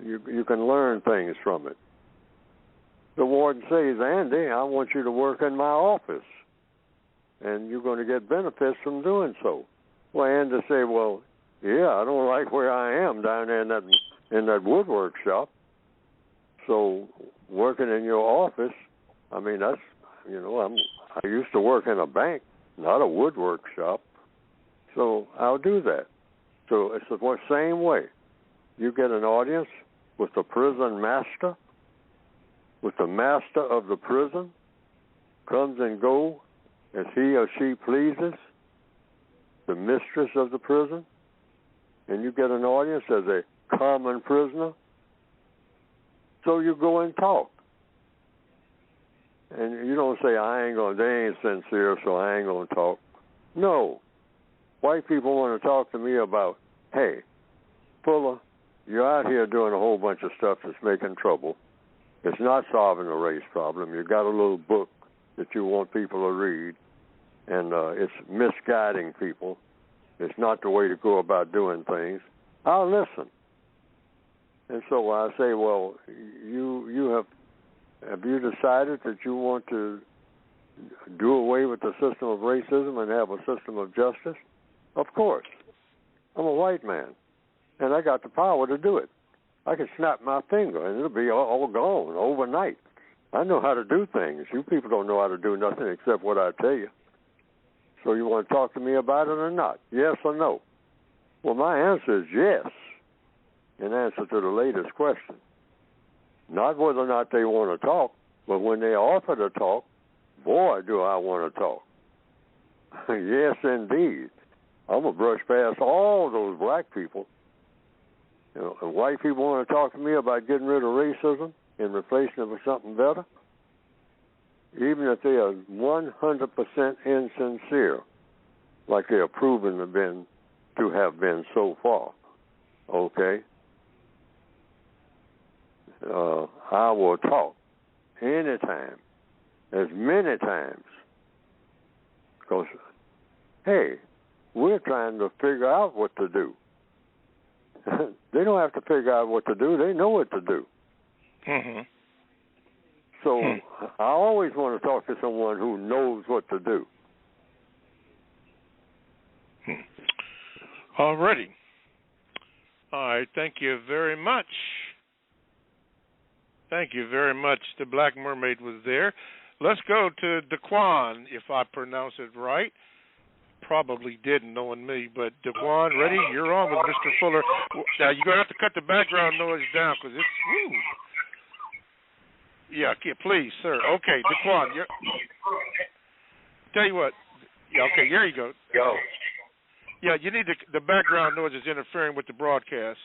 you can learn things from it. The warden says, Andy, I want you to work in my office, and you're going to get benefits from doing so. Well, Andy say, well, yeah, I don't like where I am down there in that woodwork shop. So working in your office, I mean, that's, I used to work in a bank, not a woodwork shop. So I'll do that. So it's the same way. You get an audience with the prison master, with the master of the prison, comes and goes as he or she pleases, the mistress of the prison, and you get an audience as a common prisoner, So you go and talk. And you don't say, they ain't sincere, so I ain't going to talk. No. White people want to talk to me about, hey, Fuller, you're out here doing a whole bunch of stuff that's making trouble. It's not solving the race problem. You got a little book that you want people to read, and it's misguiding people. It's not the way to go about doing things. I'll listen. And so I say, well, you have you decided that you want to do away with the system of racism and have a system of justice? Of course. I'm a white man, and I got the power to do it. I can snap my finger, and it'll be all gone overnight. I know how to do things. You people don't know how to do nothing except what I tell you. So you want to talk to me about it or not? Yes or no? Well, my answer is yes, in answer to the latest question. Not whether or not they want to talk, but when they offer to talk, boy, do I want to talk. Yes, indeed. I'm going to brush past all those black people. You know, and white people want to talk to me about getting rid of racism and replacing it with something better, even if they are 100% insincere, like they are proven to have been so far. Okay? I will talk anytime, as many times, because, hey, we're trying to figure out what to do. They don't have to figure out what to do. They know what to do. Mm-hmm. So I always want to talk to someone who knows what to do. All righty. All right. Thank you very much. Thank you very much. The Black Mermaid was there. Let's go to Daquan, if I pronounce it right. Probably didn't, knowing me, but Daquan, ready? You're on with Mr. Fuller. Now, you're going to have to cut the background noise down because it's, woo. Yeah, please, sir. Okay, Daquan, tell you what. Yeah, okay, there you go. Go. Yeah, you need the background noise is interfering with the broadcast.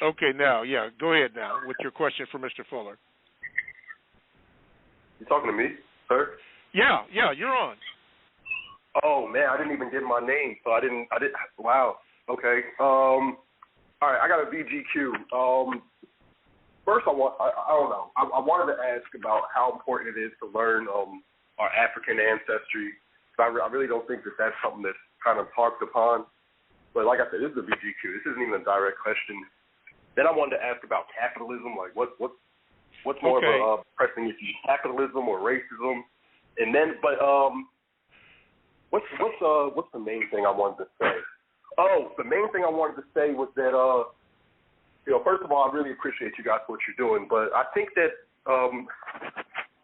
Okay, now, yeah, go ahead now with your question for Mr. Fuller. You talking to me, sir? Yeah, you're on. Oh man, I didn't even get my name, so I didn't. Wow. Okay. All right, I got a VGQ. First, I don't know. I wanted to ask about how important it is to learn our African ancestry. I really don't think that that's something that's kind of talked upon. But like I said, this is a VGQ. This isn't even a direct question. Then I wanted to ask about capitalism. Like, what's more of a pressing issue, capitalism or racism? And then, but what's the main thing I wanted to say? Oh, the main thing I wanted to say was that first of all, I really appreciate you guys for what you're doing, but I think that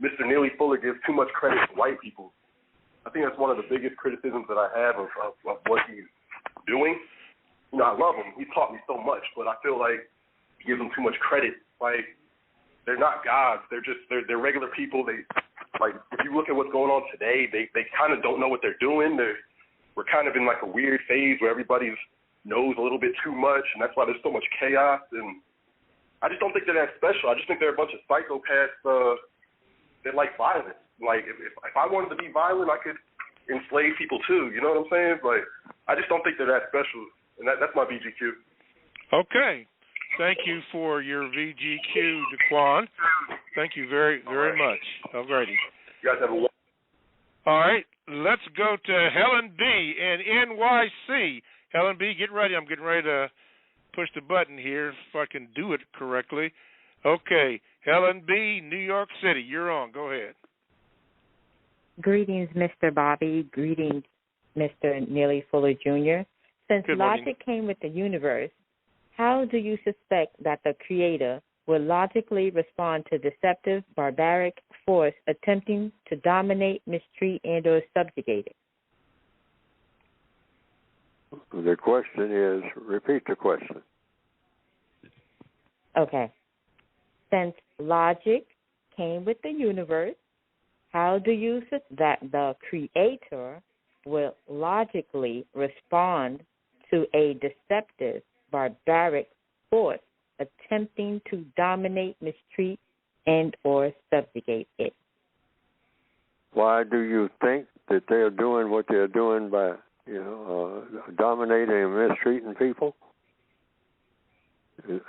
Mr. Neely Fuller gives too much credit to white people. I think that's one of the biggest criticisms that I have of what he's doing. You know, I love him. He's taught me so much, but I feel like he gives them too much credit. Like, they're not gods. They're regular people. They, like, if you look at what's going on today, they kind of don't know what they're doing. We're kind of in like a weird phase where everybody knows a little bit too much, and that's why there's so much chaos. And I just don't think they're that special. I just think they're a bunch of psychopaths that like violence. Like, if I wanted to be violent, I could enslave people too. You know what I'm saying? Like, I just don't think they're that special. And that's my VGQ. Okay. Thank you for your VGQ, Daquan. Thank you very, very much. All righty. You guys have a All right. Let's go to Helen B. in NYC. Helen B., get ready. I'm getting ready to push the button here if I can do it correctly. Okay. Helen B., New York City. You're on. Go ahead. Greetings, Mr. Bobby. Greetings, Mr. Neely Fuller Jr. Since logic came with the universe, how do you suspect that the Creator will logically respond to deceptive, barbaric force attempting to dominate, mistreat, and or subjugate it? The question is, repeat the question. Okay. Since logic came with the universe, how do you suspect that the Creator will logically respond to a deceptive, barbaric force attempting to dominate, mistreat, and or subjugate it. Why do you think that they're doing what they're doing by, dominating and mistreating people? The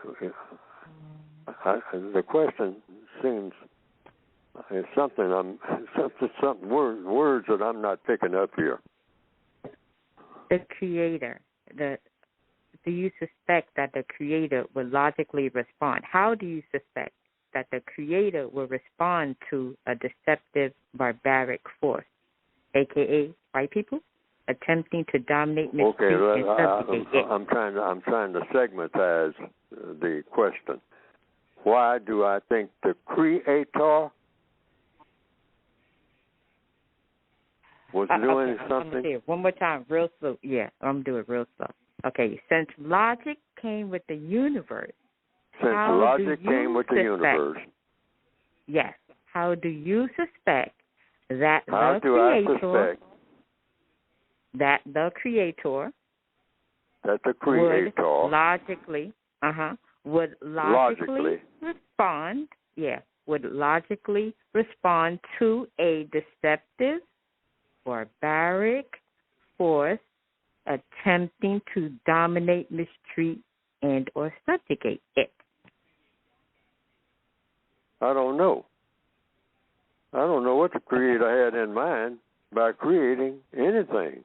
question seems it's something words that I'm not picking up here. The Creator. Do you suspect that the Creator will logically respond? How do you suspect that the Creator will respond to a deceptive, barbaric force, a.k.a. white people, attempting to dominate, mistreat, and subjugate it? I'm trying to segmentize the question. Why do I think the Creator was doing something? I'm going to say it one more time, real slow. Yeah, I'm going to do it real slow. Okay, since logic came with the universe. Since logic came with the universe. Yes. How do you suspect that the Creator would logically respond? Yeah, would logically respond to a deceptive, barbaric force attempting to dominate, mistreat, and or subjugate it? I don't know. I don't know what the Creator had in mind by creating anything.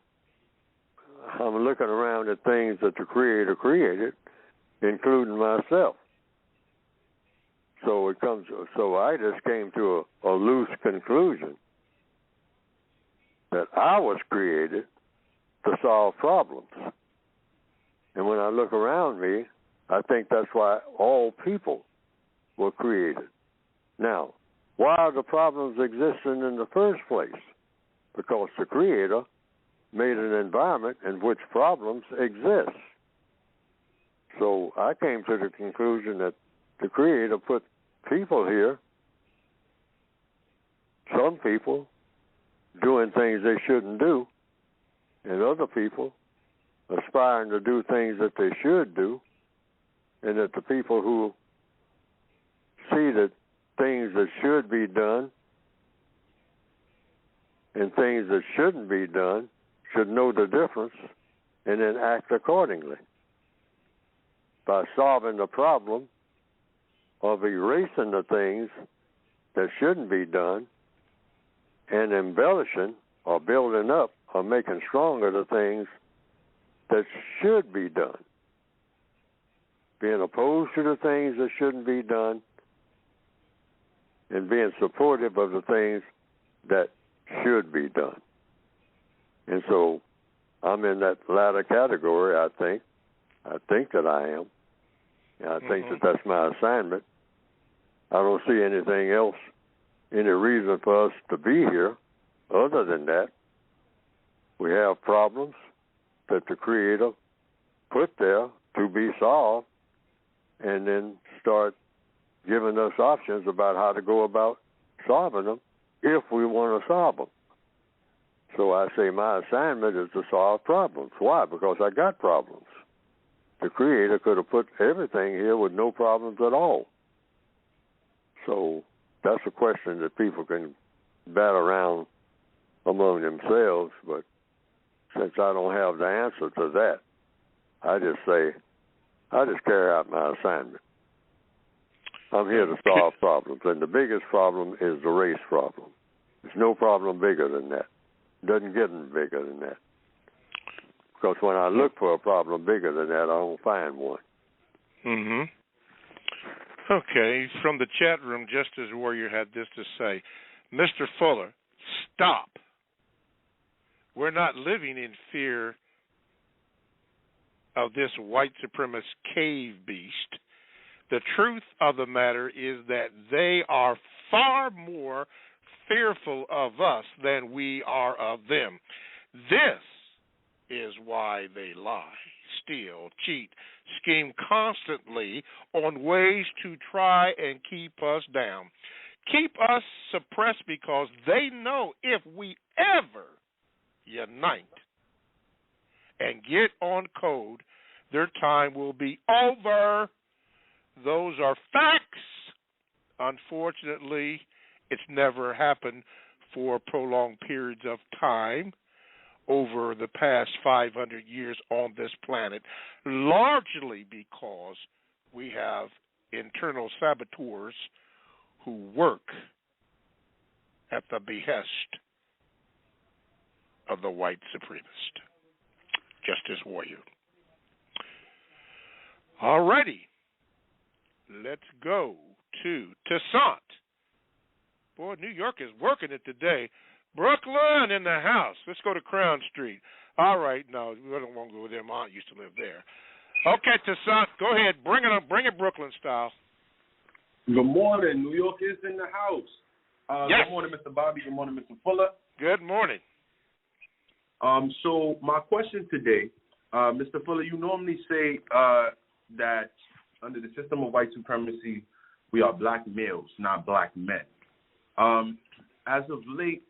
I'm looking around at things that the Creator created, including myself. So I just came to a loose conclusion that I was created to solve problems. And when I look around me, I think that's why all people were created. Now, why are the problems existing in the first place? Because the Creator made an environment in which problems exist. So I came to the conclusion that the Creator put people here, some people doing things they shouldn't do, and other people aspiring to do things that they should do, and that the people who see that things that should be done and things that shouldn't be done should know the difference and then act accordingly. By solving the problem of erasing the things that shouldn't be done and embellishing or building up or making stronger the things that should be done. Being opposed to the things that shouldn't be done and being supportive of the things that should be done. And so I'm in that latter category, I think. I think that I am. And I think that that's my assignment. I don't see anything else, any reason for us to be here other than that. We have problems that the Creator put there to be solved, and then start giving us options about how to go about solving them if we want to solve them. So I say my assignment is to solve problems. Why? Because I got problems. The Creator could have put everything here with no problems at all. So that's a question that people can bat around among themselves, but since I don't have the answer to that, I just carry out my assignment. I'm here to solve problems, and the biggest problem is the race problem. There's no problem bigger than that. Doesn't get any bigger than that. Because when I look for a problem bigger than that, I don't find one. Okay, from the chat room, Justice Warrior had this to say. Mr. Fuller, stop. We're not living in fear of this white supremacist cave beast. The truth of the matter is that they are far more fearful of us than we are of them. This is why they lie, steal, cheat, scheme constantly on ways to try and keep us down. Keep us suppressed because they know if we ever unite and get on code, their time will be over. Those are facts. Unfortunately, it's never happened for prolonged periods of time over the past 500 years on this planet, largely because we have internal saboteurs who work at the behest of the white supremacist, Justice Warrior. All righty. Let's go to Toussaint. Boy, New York is working it today. Brooklyn in the house. Let's go to Crown Street. All right, no, we don't want to go there. My aunt used to live there. Okay, Toussaint, go ahead. Bring it up. Bring it Brooklyn style. Good morning. New York is in the house. Yes. Good morning, Mr. Bobby. Good morning, Mr. Fuller. Good morning. So my question today, Mr. Fuller, you normally say that under the system of white supremacy, we are black males, not black men. As of late,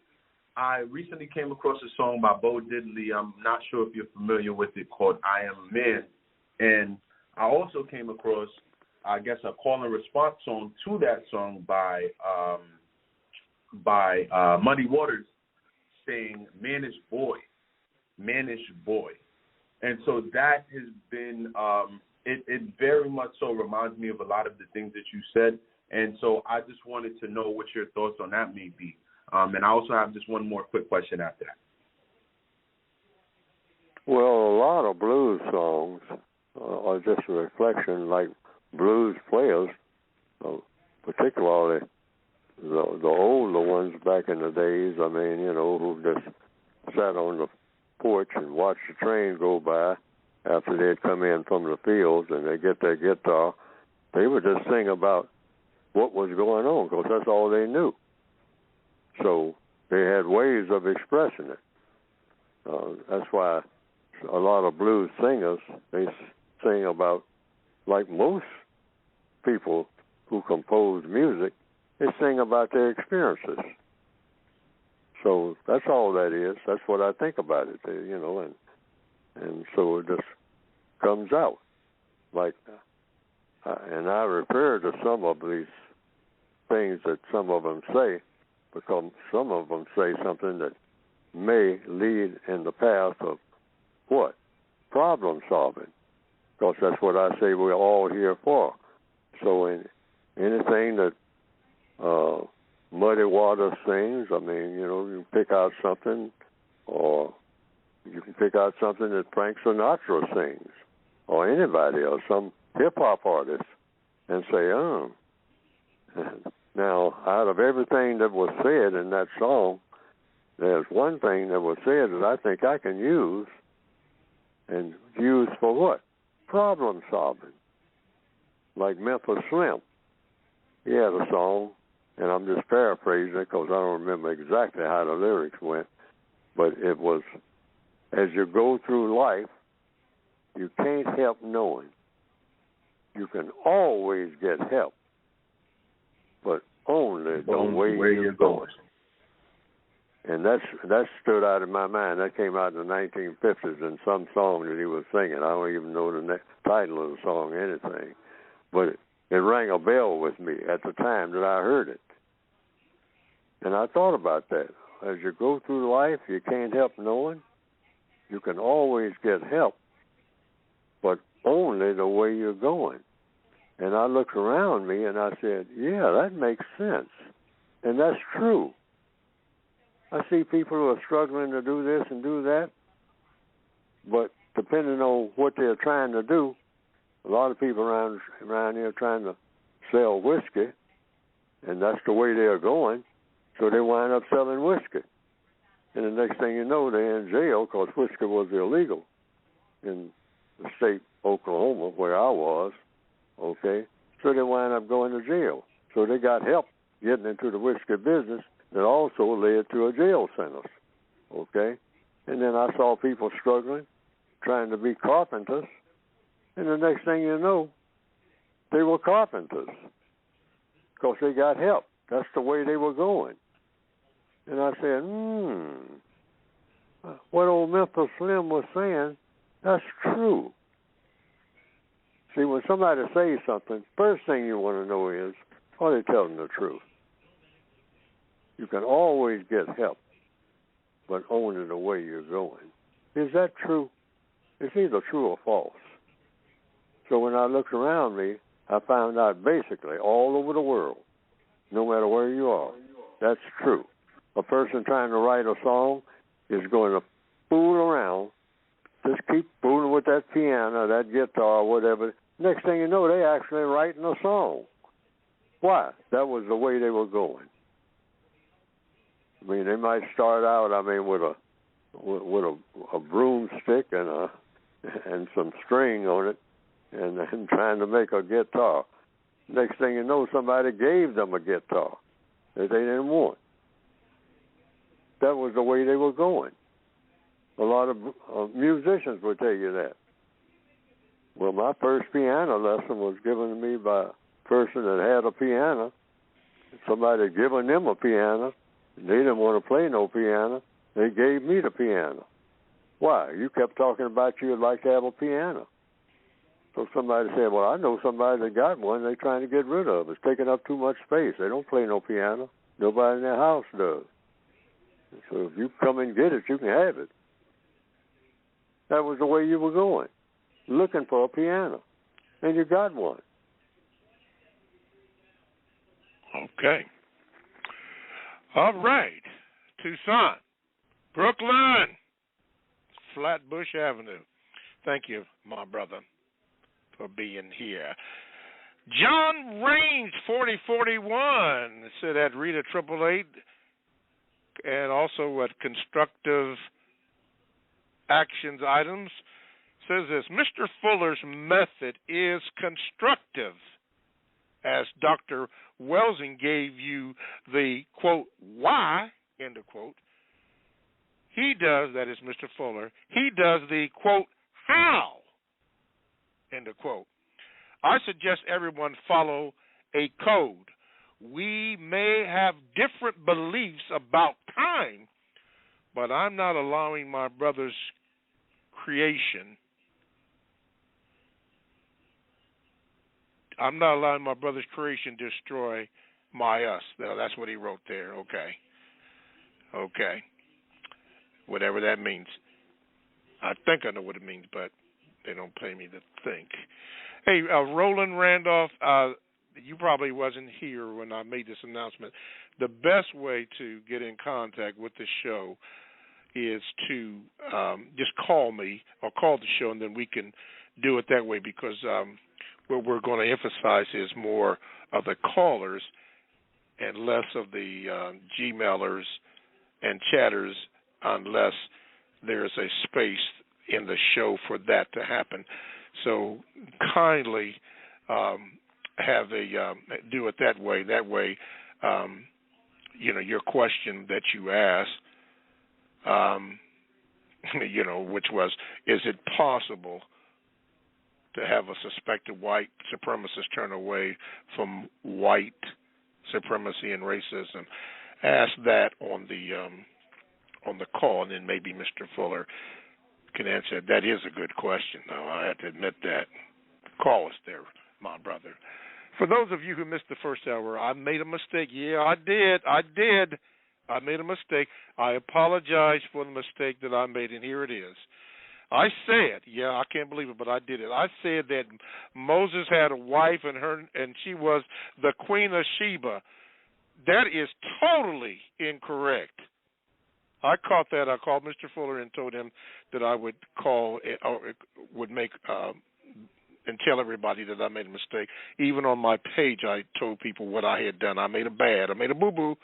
I recently came across a song by Bo Diddley. I'm not sure if you're familiar with it, called I Am a Man. And I also came across, I guess, a call and response song to that song by Muddy Waters saying, mannish boy. And so that has been, it very much so reminds me of a lot of the things that you said. And so I just wanted to know what your thoughts on that may be. And I also have just one more quick question after that. Well, a lot of blues songs are just a reflection, like blues players, particularly the older ones back in the days, I mean, you know, who just sat on the porch and watched the train go by after they'd come in from the fields and they get their guitar. They would just sing about what was going on because that's all they knew. So they had ways of expressing it. That's why a lot of blues singers, they sing about, like most people who compose music, they sing about their experiences. So that's all that is. That's what I think about it, you know, and so it just comes out. Like, and I refer to some of these things that some of them say, because some of them say something that may lead in the path of what? Problem solving. Because that's what I say we're all here for. So in anything that Muddy Waters sings, I mean, you know, you pick out something, or you can pick out something that Frank Sinatra sings, or anybody, or some hip-hop artist, and say, Now, out of everything that was said in that song, there's one thing that was said that I think I can use, and use for what? Problem solving. Like Memphis Slim. He had a song, and I'm just paraphrasing it because I don't remember exactly how the lyrics went, but it was, as you go through life, you can't help knowing. You can always get help, but only the way you're going. And that stood out in my mind. That came out in the 1950s in some song that he was singing. I don't even know the title of the song or anything. But it rang a bell with me at the time that I heard it. And I thought about that. As you go through life, you can't help knowing. You can always get help, but only the way you're going. And I looked around me and I said, yeah, that makes sense. And that's true. I see people who are struggling to do this and do that, but depending on what they're trying to do, a lot of people around here are trying to sell whiskey, and that's the way they're going, so they wind up selling whiskey. And the next thing you know, they're in jail because whiskey was illegal in the state of Oklahoma, where I was, okay? So they wind up going to jail. So they got help getting into the whiskey business that also led to a jail sentence, okay? And then I saw people struggling, trying to be carpenters, and the next thing you know, they were carpenters because they got help. That's the way they were going. And I said, what old Memphis Slim was saying, that's true. See, when somebody says something, first thing you want to know is, are they telling the truth? You can always get help, but only the way you're going. Is that true? It's either true or false. So when I looked around me, I found out basically all over the world, no matter where you are, that's true. A person trying to write a song is going to fool around, just keep fooling with that piano, that guitar, whatever. Next thing you know, they actually writing a song. Why? That was the way they were going. I mean, they might start out, with a broomstick and some string on it, and trying to make a guitar. Next thing you know, somebody gave them a guitar that they didn't want. That was the way they were going. A lot of musicians will tell you that. Well, my first piano lesson was given to me by a person that had a piano. Somebody had given them a piano. They didn't want to play no piano. They gave me the piano. Why? You kept talking about you'd like to have a piano. So somebody said, well, I know somebody that got one they're trying to get rid of. It's taking up too much space. They don't play no piano. Nobody in their house does. So if you come and get it, you can have it. That was the way you were going, looking for a piano. And you got one. Okay. All right. Tucson, Brooklyn, Flatbush Avenue. Thank you, my brother, for being here. John Raines, 4041, said at Rita 888, and also at Constructive Actions Items, says this: Mr. Fuller's method is constructive, as Dr. Welsing gave you the, quote, why, end of quote. He does, that is Mr. Fuller, he does the, quote, how, end of quote. I suggest everyone follow a code. We may have different beliefs about time, but I'm not allowing my brother's creation. I'm not allowing my brother's creation destroy my us. Now, that's what he wrote there. Okay. Whatever that means. I think I know what it means, but they don't pay me to think. Hey, Roland Randolph, you probably wasn't here when I made this announcement. The best way to get in contact with the show is to just call me or call the show, and then we can do it that way, because what we're going to emphasize is more of the callers and less of the Gmailers and chatters, unless there's a space in the show for that to happen. So kindly have do it that way. That way, your question that you asked, which was, is it possible to have a suspected white supremacist turn away from white supremacy and racism? Ask that on the call, and then maybe Mr. Fuller can answer. That is a good question, though. I have to admit that. Call us there, my brother. For those of you who missed the first hour, I made a mistake. Yeah, I did. I made a mistake. I apologize for the mistake that I made, and here it is. I said, I can't believe it, but I did it. I said that Moses had a wife, and she was the Queen of Sheba. That is totally incorrect. I caught that. I called Mr. Fuller and told him that I would call or would make and tell everybody that I made a mistake. Even on my page, I told people what I had done. I made a boo-boo.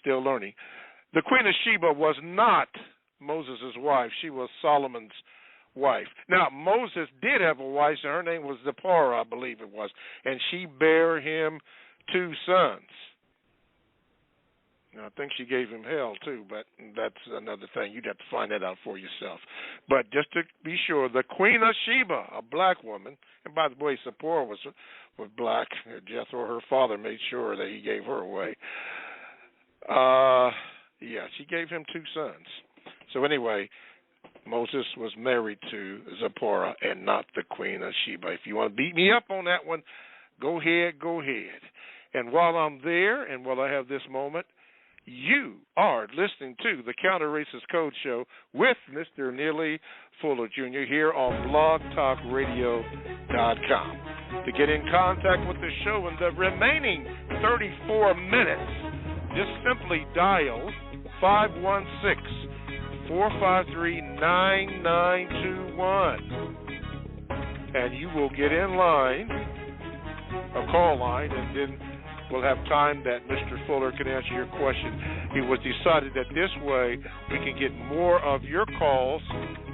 Still learning. The Queen of Sheba was not Moses' wife. She was Solomon's wife. Now, Moses did have a wife, and her name was Zipporah, I believe it was, and she bare him 2 sons. Now, I think she gave him hell, too, but that's another thing. You'd have to find that out for yourself. But just to be sure, the Queen of Sheba, a black woman, and by the way, Zipporah was black. Jethro, her father, made sure that he gave her away. She gave him 2 sons. So anyway, Moses was married to Zipporah and not the Queen of Sheba. If you want to beat me up on that one, go ahead. And while I'm there and while I have this moment, you are listening to the Counter Racist Code Show with Mr. Neely Fuller Jr. here on blogtalkradio.com. To get in contact with the show in the remaining 34 minutes, just simply dial 516-453-9921, and you will get in line, a call line, and then we'll have time that Mr. Fuller can answer your question. It was decided that this way we can get more of your calls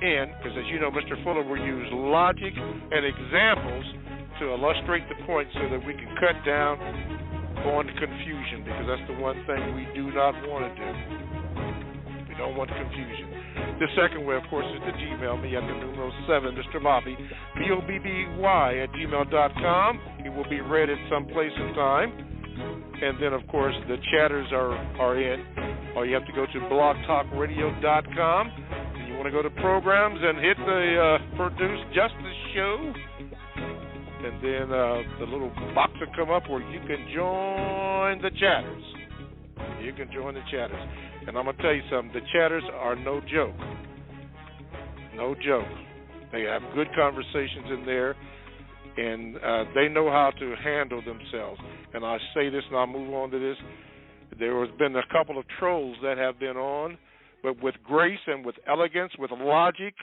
in, because as you know, Mr. Fuller will use logic and examples to illustrate the point so that we can cut down on confusion, because that's the one thing we do not want to do. We don't want confusion. The second way, of course, is to Gmail me at the numero 7, Mr. Bobby, BOBBY @gmail.com. It will be read at some place in time. And then, of course, the chatters are in. Or you have to go to blogtalkradio.com. And you want to go to programs and hit the Produce Justice Show. And then the little box will come up where you can join the chatters. You can join the chatters. And I'm going to tell you something. The chatters are no joke. No joke. They have good conversations in there, and they know how to handle themselves. And I say this, and I'll move on to this. There has been a couple of trolls that have been on, but with grace and with elegance, with logic,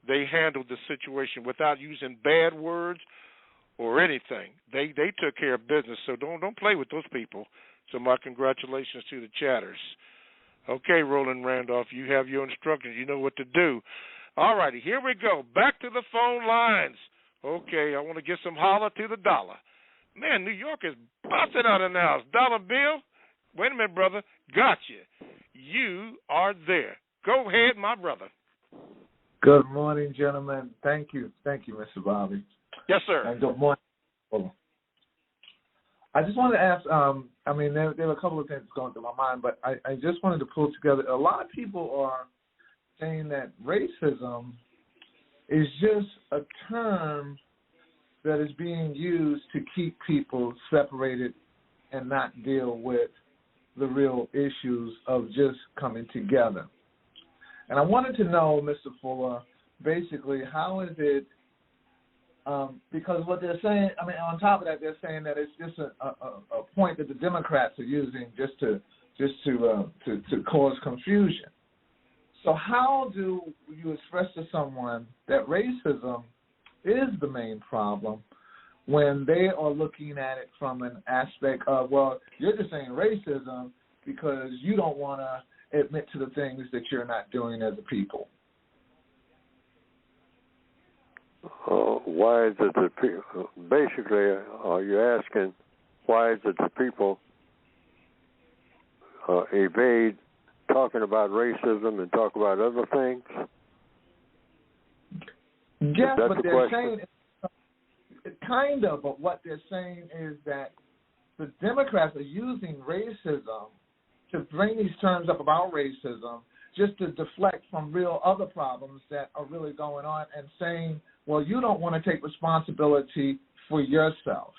they handled the situation without using bad words or anything. They took care of business, so don't play with those people. So my congratulations to the chatters. Okay, Roland Randolph, you have your instructions. You know what to do. All righty, here we go. Back to the phone lines. Okay, I want to get some holler to the dollar. Man, New York is busting out of the house. Dollar Bill, wait a minute, brother. Gotcha. You are there. Go ahead, my brother. Good morning, gentlemen. Thank you, Mr. Bobby. Yes, sir. And good morning. I just wanted to ask, there were a couple of things going through my mind, but I just wanted to pull together. A lot of people are saying that racism is just a term that is being used to keep people separated and not deal with the real issues of just coming together. And I wanted to know, Mr. Fuller, basically, how is it, because what they're saying, on top of that, they're saying that it's just a point that the Democrats are using just to cause confusion. So how do you express to someone that racism is the main problem when they are looking at it from an aspect of, well, you're just saying racism because you don't want to admit to the things that you're not doing as a people? Why is it that people, basically, are you asking why is it that people evade talking about racism and talk about other things? Yes, but they're saying, kind of, but what they're saying is that the Democrats are using racism to bring these terms up about racism just to deflect from real other problems that are really going on and saying, well, you don't want to take responsibility for yourself,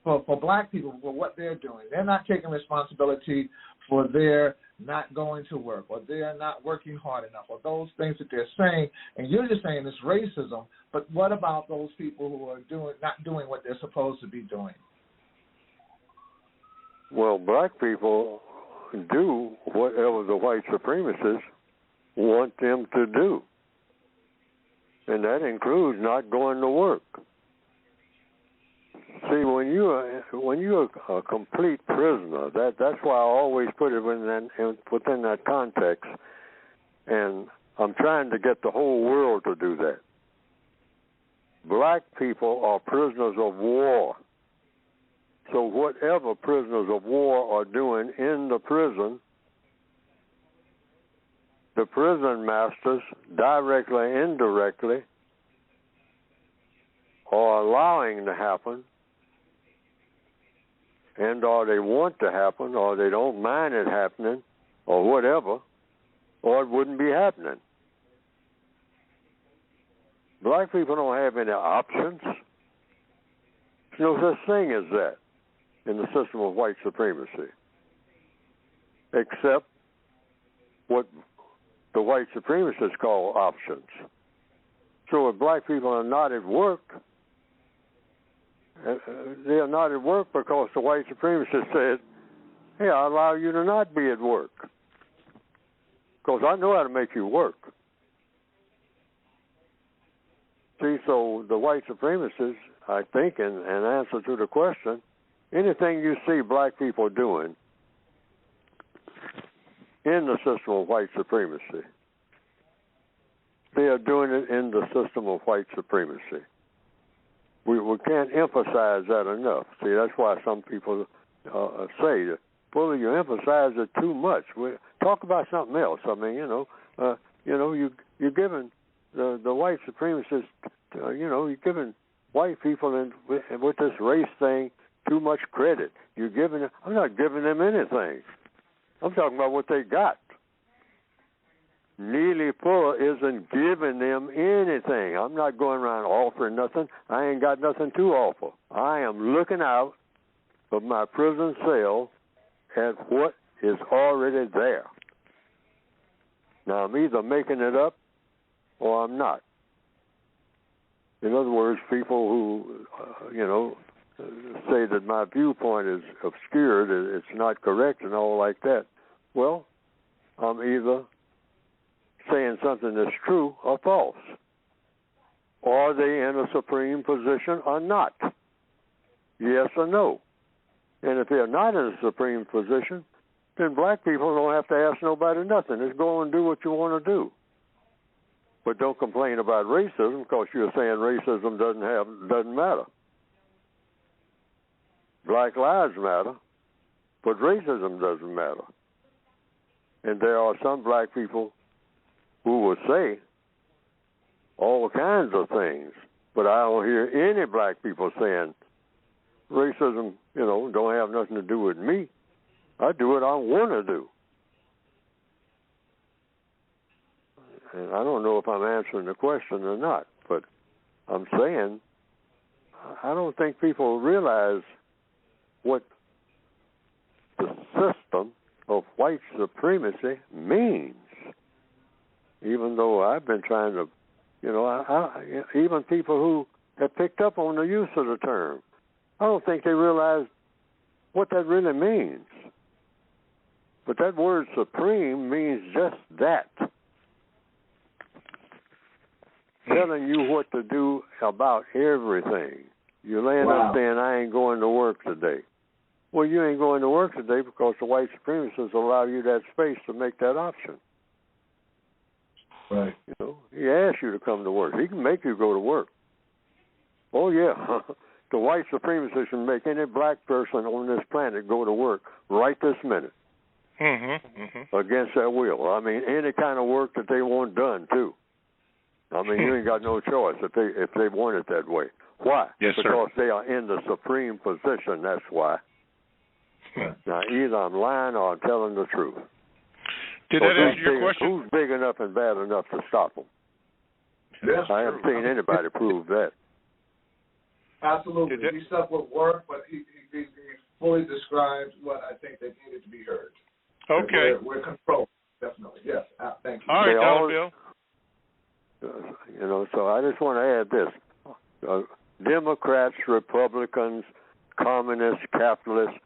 for black people, for what they're doing. They're not taking responsibility for their not going to work or they're not working hard enough or those things that they're saying, and you're just saying it's racism. But what about those people who are not doing what they're supposed to be doing? Well, black people do whatever the white supremacists want them to do. And that includes not going to work. See, when you're a complete prisoner, that's why I always put it within that context. And I'm trying to get the whole world to do that. Black people are prisoners of war. So whatever prisoners of war are doing in the prison, the prison masters, directly, indirectly, are allowing to happen, and or they want to happen, or they don't mind it happening, or whatever, or it wouldn't be happening. Black people don't have any options. There's no such thing as that in the system of white supremacy, except what the white supremacists call options. So if black people are not at work, they are not at work because the white supremacists said, hey, I allow you to not be at work because I know how to make you work. See, so the white supremacists, I think, in answer to the question, anything you see black people doing in the system of white supremacy, they are doing it in the system of white supremacy. We can't emphasize that enough. See, that's why some people say that, well, you emphasize it too much. Talk about something else. I mean, you're giving the white supremacists, you're giving white people with this race thing too much credit. I'm not giving them anything. I'm talking about what they got. Neely Fuller isn't giving them anything. I'm not going around offering nothing. I ain't got nothing to offer. I am looking out of my prison cell at what is already there. Now, I'm either making it up or I'm not. In other words, people who, say that my viewpoint is obscured, it's not correct and all like that. Well, I'm either saying something that's true or false. Are they in a supreme position or not? Yes or no? And if they're not in a supreme position, then black people don't have to ask nobody nothing. Just go and do what you want to do. But don't complain about racism because you're saying racism doesn't matter. Black lives matter, but racism doesn't matter. And there are some black people who will say all kinds of things, but I don't hear any black people saying racism, don't have nothing to do with me. I do what I want to do. And I don't know if I'm answering the question or not, but I'm saying I don't think people realize what the system of white supremacy means. Even though I've been trying to, even people who have picked up on the use of the term, I don't think they realize what that really means. But that word supreme means just that. Telling you what to do about everything. You land up saying, I ain't going to work today. Well, you ain't going to work today because the white supremacists allow you that space to make that option. Right. He asks you to come to work. He can make you go to work. Oh, yeah. The white supremacists can make any black person on this planet go to work right this minute. Against their will. I mean, any kind of work that they want done, too. I mean, you ain't got no choice if they want it that way. Why? Yes, because sir. They are in the supreme position, that's why. Now, either I'm lying or I'm telling the truth. Did that answer your question? Who's big enough and bad enough to stop them? I haven't seen anybody prove that. Absolutely. He stuck with work, but he fully described what I think that needed to be heard. Okay. We're controlled, definitely. Yes, thank you. All right, Dollar Bill. So I just want to add this. Democrats, Republicans, communists, capitalists,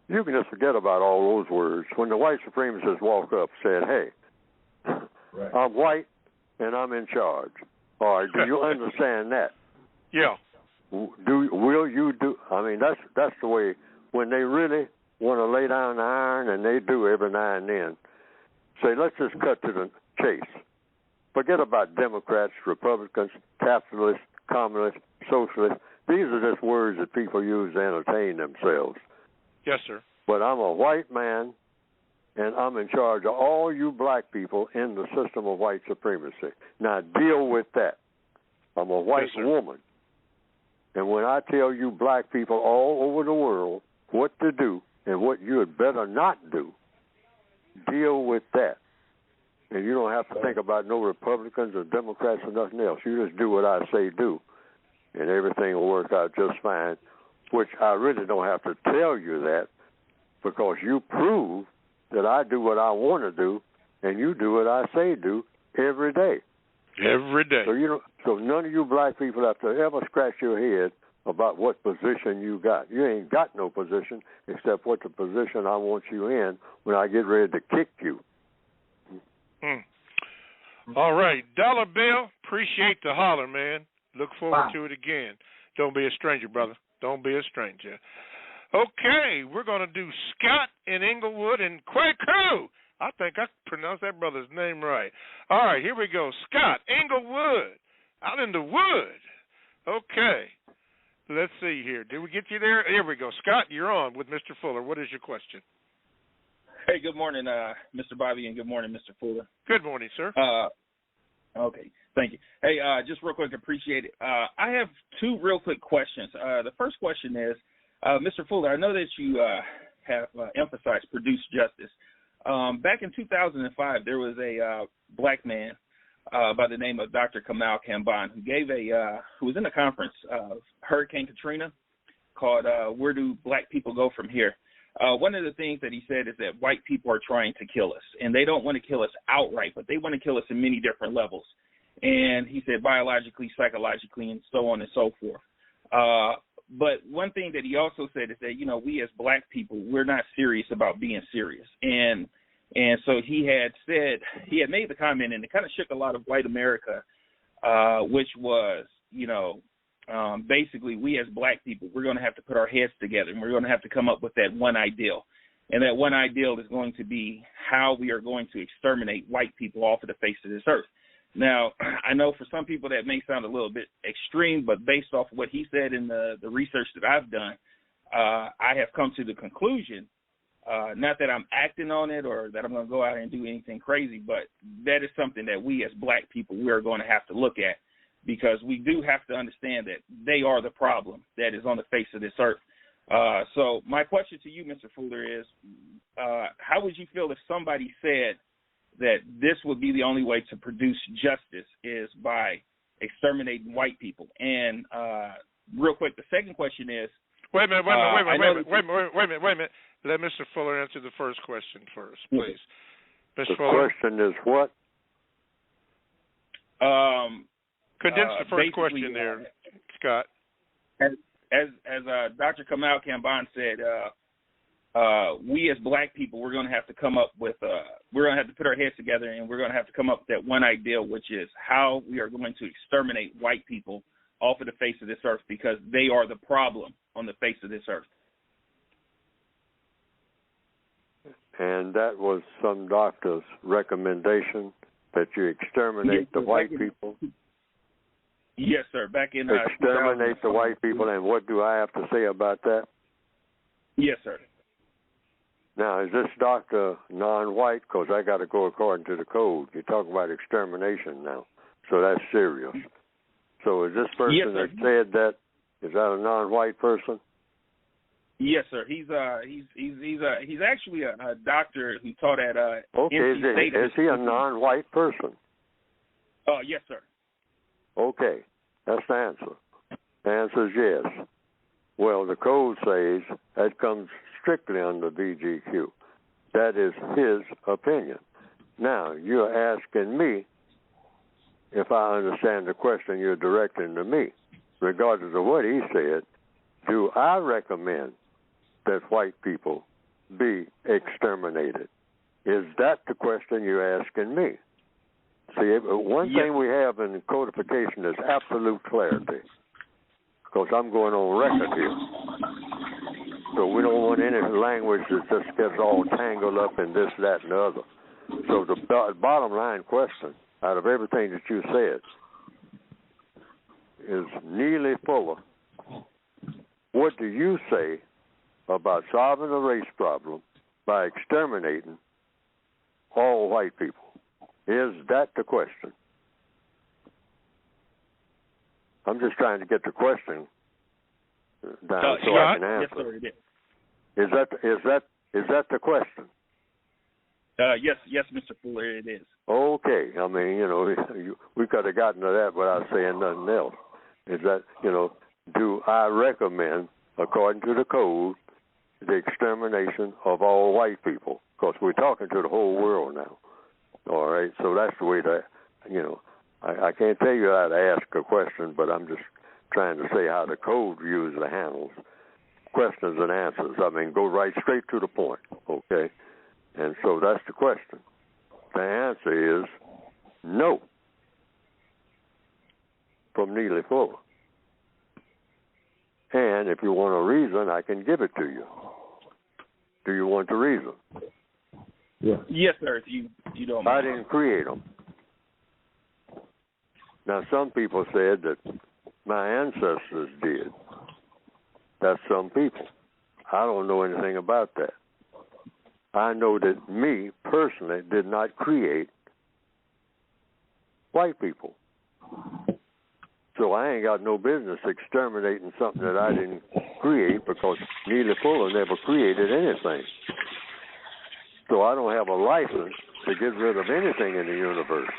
you can just forget about all those words. When the white supremacists walk up and said, hey, I'm white and I'm in charge. All right, do you understand that? Yeah. Will you do? I mean, that's the way, when they really want to lay down the iron, and they do every now and then, say, let's just cut to the chase. Forget about Democrats, Republicans, capitalists, communists, socialists. These are just words that people use to entertain themselves. Yes, sir. But I'm a white man, and I'm in charge of all you black people in the system of white supremacy. Now deal with that. I'm a white woman. And when I tell you black people all over the world what to do and what you had better not do, deal with that. And you don't have to think about no Republicans or Democrats or nothing else. You just do what I say do, and everything will work out just fine, which I really don't have to tell you that, because you prove that I do what I want to do, and you do what I say do every day. Every day. So none of you black people have to ever scratch your head about what position you got. You ain't got no position except what the position I want you in when I get ready to kick you. All right, Dollar Bill, appreciate the holler, man. Look forward to it again. Don't be a stranger, brother. Don't be a stranger. Okay, we're going to do Scott in Inglewood and Quaku. I think I pronounced that brother's name right. All right, here we go. Scott, Inglewood, out in the wood. Okay, let's see here. Did we get you there? Here we go. Scott, you're on with Mr. Fuller. What is your question? Hey, good morning, Mr. Bobby, and good morning, Mr. Fuller. Good morning, sir. Okay, thank you. Hey, just real quick, appreciate it. I have two real quick questions. The first question is, Mr. Fuller, I know that you have emphasized produce justice. Back in 2005, there was a black man by the name of Dr. Kamal Kamban who gave who was in a conference of Hurricane Katrina called "Where Do Black People Go From Here?" One of the things that he said is that white people are trying to kill us, and they don't want to kill us outright, but they want to kill us in many different levels. And he said biologically, psychologically, and so on and so forth. But one thing that he also said is that, you know, we as black people, we're not serious about being serious. And so he had made the comment, and it kind of shook a lot of white America, which was, you know, basically we as black people, we're going to have to put our heads together, and we're going to have to come up with that one ideal. And that one ideal is going to be how we are going to exterminate white people off of the face of this earth. Now, I know for some people that may sound a little bit extreme, but based off of what he said in the research that I've done, I have come to the conclusion, not that I'm acting on it or that I'm going to go out and do anything crazy, but that is something that we as black people, we are going to have to look at, because we do have to understand that they are the problem that is on the face of this earth. So my question to you, Mr. Fuller, is how would you feel if somebody said that this would be the only way to produce justice is by exterminating white people? And real quick, the second question is... Wait a minute. Let Mr. Fuller answer the first question first, please. Mr. The Fuller. question is what? Condense the first question there, Scott. As Dr. Kamal Kamban said, we as black people, we're going to have to come up with, we're going to have to put our heads together, and we're going to have to come up with that one ideal, which is how we are going to exterminate white people off of the face of this earth, because they are the problem on the face of this earth. And that was some doctor's recommendation that you exterminate the white people? Yes, sir. Back in exterminate the white people, and what do I have to say about that? Yes, sir. Now, is this doctor non-white? Because I got to go according to the code. You're talking about extermination now, so that's serious. So is this person that said that, is that a non-white person? Yes, sir. He's actually a doctor who taught at okay. NC State. Is he a non-white person? Yes, sir. Okay, that's the answer. The answer is yes. Well, the code says that comes strictly under BGQ. That is his opinion. Now, you're asking me, if I understand the question you're directing to me, regardless of what he said, do I recommend that white people be exterminated? Is that the question you're asking me? See, one thing we have in codification is absolute clarity, because I'm going on record here. So we don't want any language that just gets all tangled up in this, that, and the other. So the bottom line question, out of everything that you said, is Neely Fuller, what do you say about solving the race problem by exterminating all white people? Is that the question? I'm just trying to get the question down so I can answer. Yes, sir, it is. Is that the question? Yes, Mr. Fuller, it is. Okay. I mean, we could have gotten to that without saying nothing else. Is that, do I recommend, according to the code, the extermination of all white people? Because we're talking to the whole world now. All right? So that's the way that, I can't tell you how to ask a question, but I'm just trying to say how the code usually handles questions and answers. I mean, go right straight to the point, okay? And so that's the question. The answer is no from Neely Fuller. And if you want a reason, I can give it to you. Do you want the reason? Yeah. Yes, sir, if you don't mind. I didn't create them. Now, some people said that my ancestors did. That's some people. I don't know anything about that. I know that me, personally, did not create white people. So I ain't got no business exterminating something that I didn't create, because Neely Fuller never created anything. So I don't have a license to get rid of anything in the universe.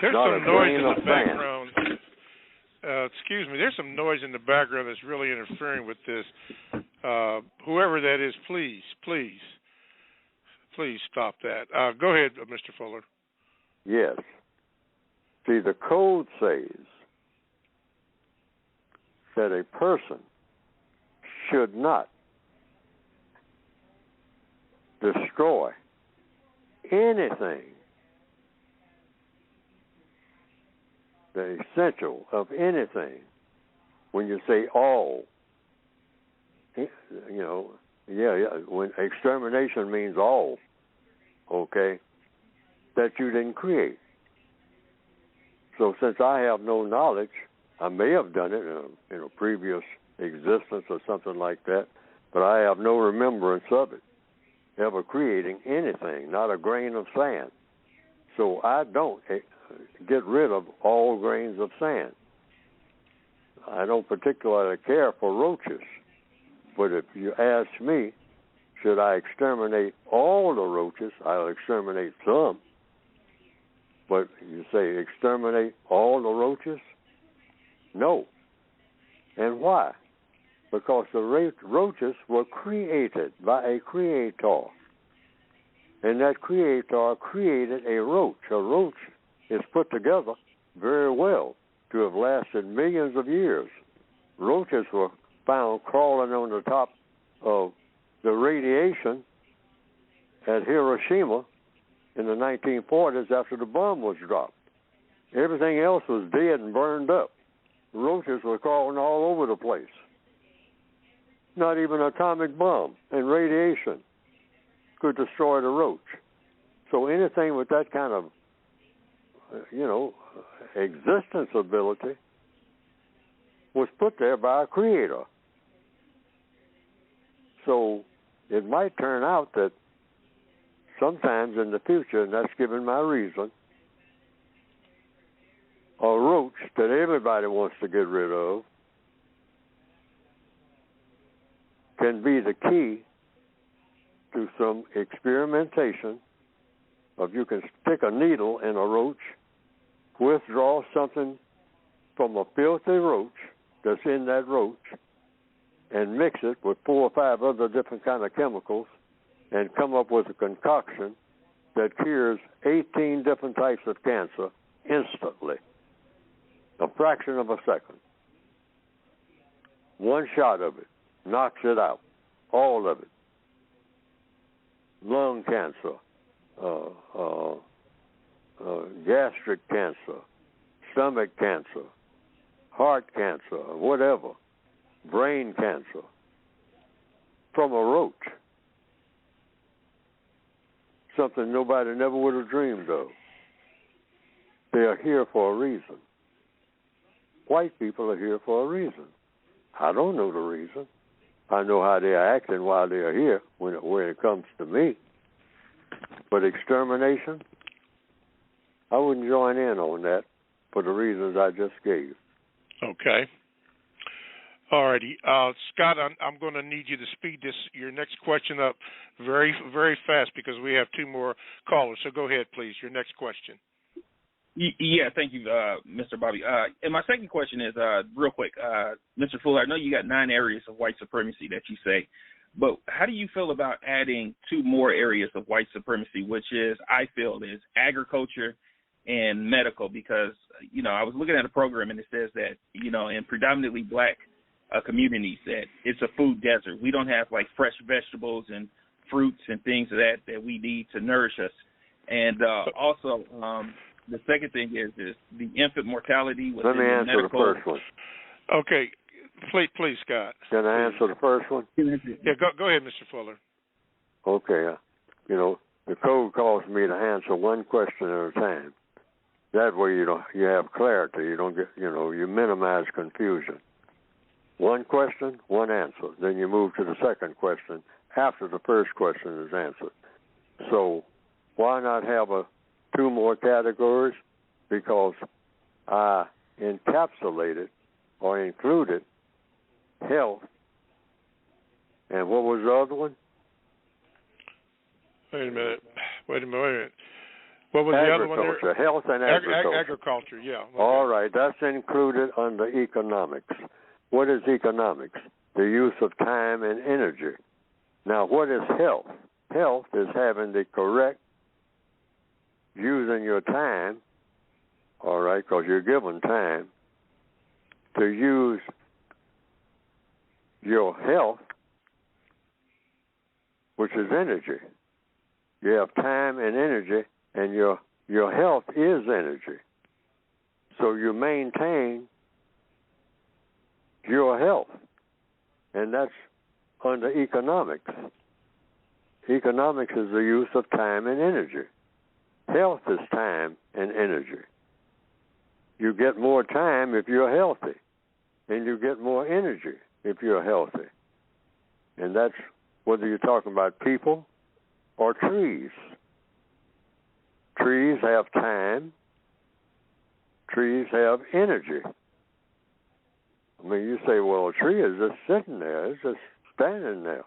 There's not some noise in the background. Excuse me, there's some noise in the background that's really interfering with this. Whoever that is, please stop that. Go ahead, Mr. Fuller. Yes. See, the code says that a person should not destroy anything, the essential of anything. When you say all, when extermination means all, okay, that you didn't create. So since I have no knowledge, I may have done it in a previous existence or something like that, but I have no remembrance of it, ever creating anything, not a grain of sand. So I don't get rid of all grains of sand. I don't particularly care for roaches, but if you ask me, should I exterminate all the roaches, I'll exterminate some. But you say exterminate all the roaches? No. And why? Because the roaches were created by a creator. And that creator created a roach. A roach is put together very well to have lasted millions of years. Roaches were found crawling on the top of the radiation at Hiroshima in the 1940s after the bomb was dropped. Everything else was dead and burned up. Roaches were crawling all over the place. Not even an atomic bomb and radiation could destroy the roach. So anything with that kind of, existence ability was put there by a creator. So it might turn out that sometimes in the future, and that's given my reason, a roach that everybody wants to get rid of can be the key to some experimentation of you can stick a needle in a roach, withdraw something from a filthy roach that's in that roach, and mix it with 4 or 5 other different kind of chemicals and come up with a concoction that cures 18 different types of cancer instantly, a fraction of a second. One shot of it knocks it out, all of it. Lung cancer, gastric cancer, stomach cancer, heart cancer, whatever, brain cancer, from a roach. Something nobody never would have dreamed of. They are here for a reason. White people are here for a reason. I don't know the reason. I know how they are acting while they are here when it comes to me. But extermination, I wouldn't join in on that for the reasons I just gave. Okay. All righty. Scott, I'm going to need you to speed your next question up very, very fast because we have two more callers. So go ahead, please. Your next question. Yeah, thank you, Mr. Bobby. And my second question is, real quick, Mr. Fuller, I know you got 9 areas of white supremacy that you say, but how do you feel about adding 2 more areas of white supremacy, which is, I feel, is agriculture and medical? Because, I was looking at a program and it says that, in predominantly black communities that it's a food desert. We don't have like fresh vegetables and fruits and things of that we need to nourish us. And also, the second thing is the infant mortality. Let me answer medical. the first one. Okay, please, Scott. Can I answer the first one? Yeah, go ahead, Mr. Fuller. Okay, the code calls me to answer one question at a time. That way you have clarity. You don't get you minimize confusion. One question, one answer. Then you move to the second question after the first question is answered. So why not have 2 more categories? Because I encapsulated or included health. And what was the other one? Wait a minute. What was the other one there? Agriculture, health and agriculture. Agriculture, yeah. Okay. All right, that's included under economics. What is economics? The use of time and energy. Now, what is health? Health is having the correct using your time, all right, because you're given time, to use your health, which is energy. You have time and energy, and your health is energy. So you maintain your health, and that's under economics. Economics is the use of time and energy. Health is time and energy. You get more time if you're healthy, and you get more energy if you're healthy. And that's whether you're talking about people or trees. Trees have time. Trees have energy. I mean, you say, well, a tree is just sitting there. It's just standing there.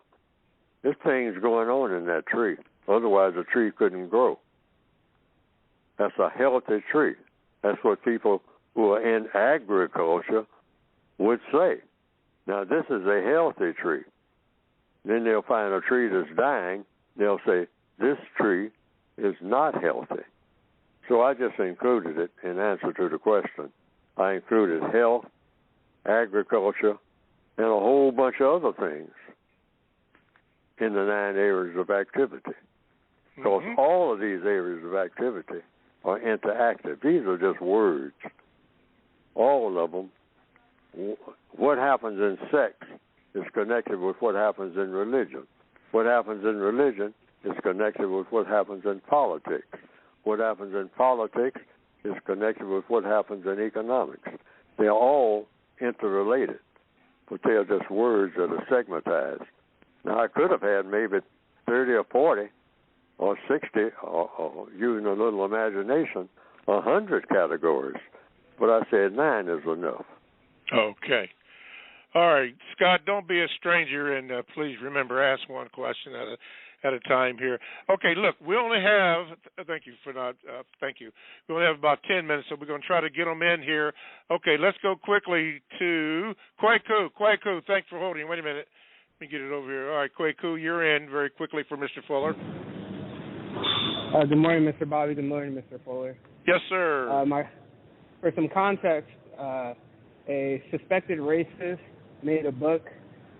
There's things going on in that tree. Otherwise, a tree couldn't grow. That's a healthy tree. That's what people who are in agriculture would say. Now, this is a healthy tree. Then they'll find a tree that's dying. They'll say, this tree is not healthy. So I just included it in answer to the question. I included health, agriculture, and a whole bunch of other things in the 9 areas of activity. Because all of these areas of activity are interactive. These are just words. All of them. What happens in sex is connected with what happens in religion. What happens in religion is connected with what happens in politics. What happens in politics is connected with what happens in economics. They're all interrelated, but they're just words that are segmentized. Now, I could have had maybe 30 or 40 or 60, or using a little imagination, 100 categories, but I said 9 is enough. Okay. All right, Scott, don't be a stranger, and please remember, ask one question at a time here. Okay, look, we only have, thank you. We only have about 10 minutes, so we're going to try to get them in here. Okay, let's go quickly to Kwaku. Kwaku, thanks for holding. Wait a minute. Let me get it over here. All right, Kwaku, you're in very quickly for Mr. Fuller. Good morning, Mr. Bobby. Good morning, Mr. Fuller. Yes, sir. For some context, a suspected racist made a book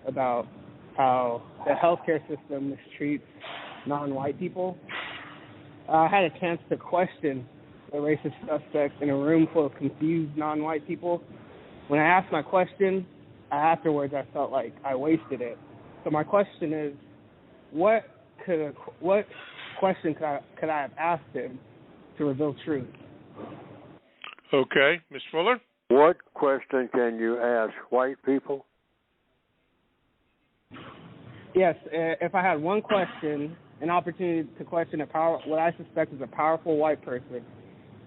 about how the healthcare system mistreats non-white people. I had a chance to question the racist suspect in a room full of confused non-white people. When I asked my question, afterwards I felt like I wasted it. So my question is, what question could I have asked him to reveal truth? Okay, Ms. Fuller? What question can you ask white people? Yes, if I had one question, an opportunity to question what I suspect is a powerful white person,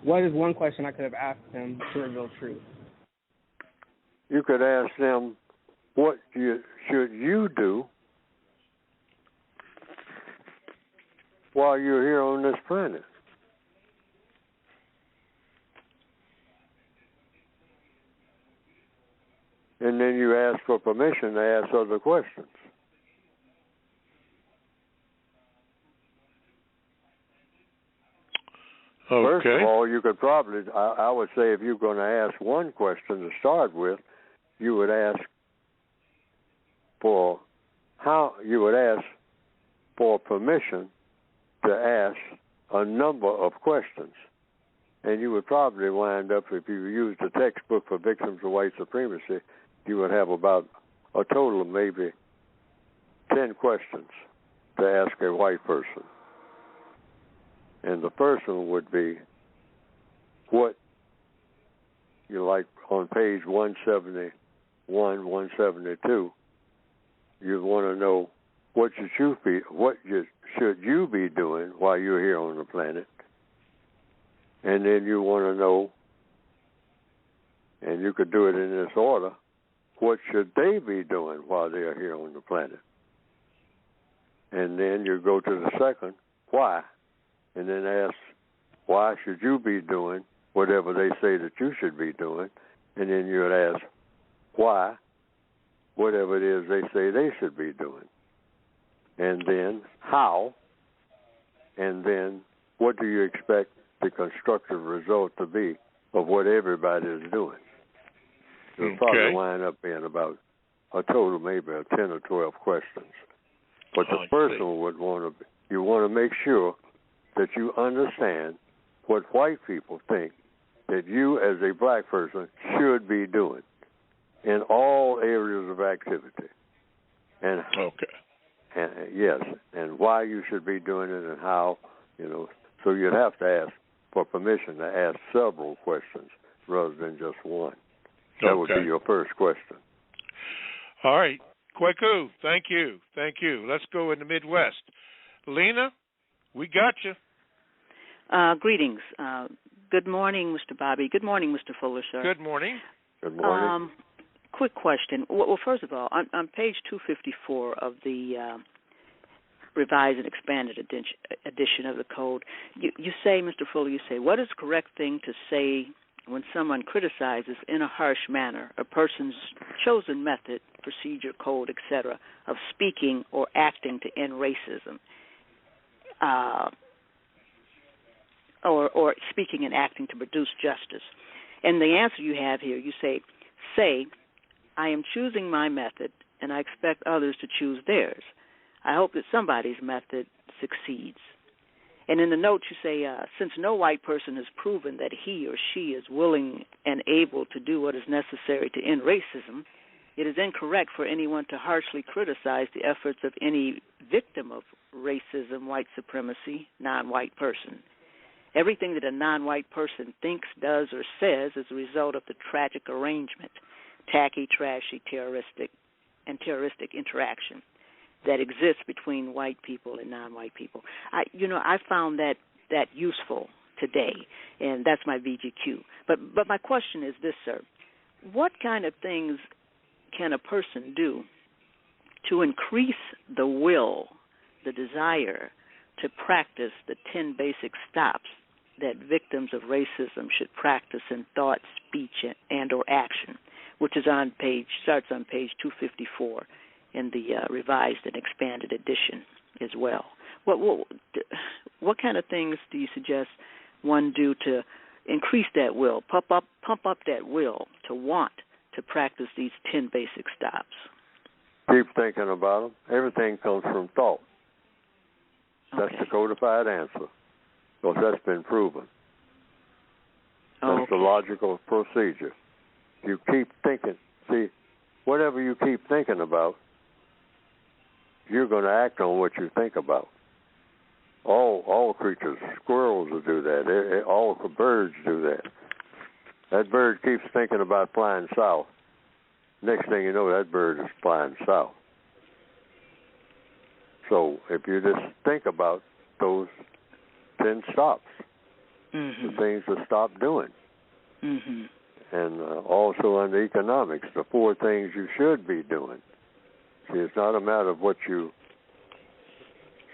what is one question I could have asked him to reveal truth? You could ask them, what should you do while you're here on this planet? And then you ask for permission to ask other questions. Okay. First of all, you could probably, I would say, if you're going to ask one question to start with, you would ask for permission to ask a number of questions. And you would probably wind up, if you used the textbook for victims of white supremacy, you would have about a total of maybe 10 questions to ask a white person. And the first one would be, what, like on page 171, 172, you want to know what should you be doing while you're here on the planet. And then you want to know, and you could do it in this order, what should they be doing while they're here on the planet? And then you go to the second, why? And then ask, why should you be doing whatever they say that you should be doing? And then you would ask, why, whatever it is they say they should be doing. And then, how? And then, what do you expect the constructive result to be of what everybody is doing? It'll probably wind up being about a total maybe of 10 or 12 questions. But the first one would you want to make sure that you understand what white people think that you as a black person should be doing in all areas of activity. And yes, and why you should be doing it and how, so you'd have to ask for permission to ask several questions rather than just one. That would be your first question. All right. Kwaku, thank you. Thank you. Let's go in the Midwest. Lena, we got you. Greetings. Good morning, Mr. Bobby. Good morning, Mr. Fuller, sir. Good morning. Good morning. Quick question. Well, first of all, on page 254 of the revised and expanded edition of the code, you say, Mr. Fuller, what is the correct thing to say when someone criticizes in a harsh manner a person's chosen method, procedure, code, etc., of speaking or acting to end racism? Or speaking and acting to produce justice. And the answer you have here, you say, I am choosing my method, and I expect others to choose theirs. I hope that somebody's method succeeds. And in the note you say, since no white person has proven that he or she is willing and able to do what is necessary to end racism, it is incorrect for anyone to harshly criticize the efforts of any victim of racism, white supremacy, non-white person. Everything that a non-white person thinks, does, or says is a result of the tragic arrangement, tacky, trashy, terroristic interaction that exists between white people and non-white people. I found that useful today, and that's my VGQ. But my question is this, sir. What kind of things can a person do to increase the will, the desire to practice the 10 basic stops that victims of racism should practice in thought, speech, and or action, which is starts on page 254 in the revised and expanded edition as well. What kind of things do you suggest one do to increase that will, pump up that will to want to practice these 10 basic stops? Keep thinking about them. Everything comes from thought. That's the codified answer. Because that's been proven. That's the logical procedure. You keep thinking. See, whatever you keep thinking about, you're going to act on what you think about. All creatures, squirrels will do that. All the birds do that. That bird keeps thinking about flying south. Next thing you know, that bird is flying south. So if you just think about those 10 stops, the things to stop doing. and also under economics, the 4 things you should be doing. See, it's not a matter of what you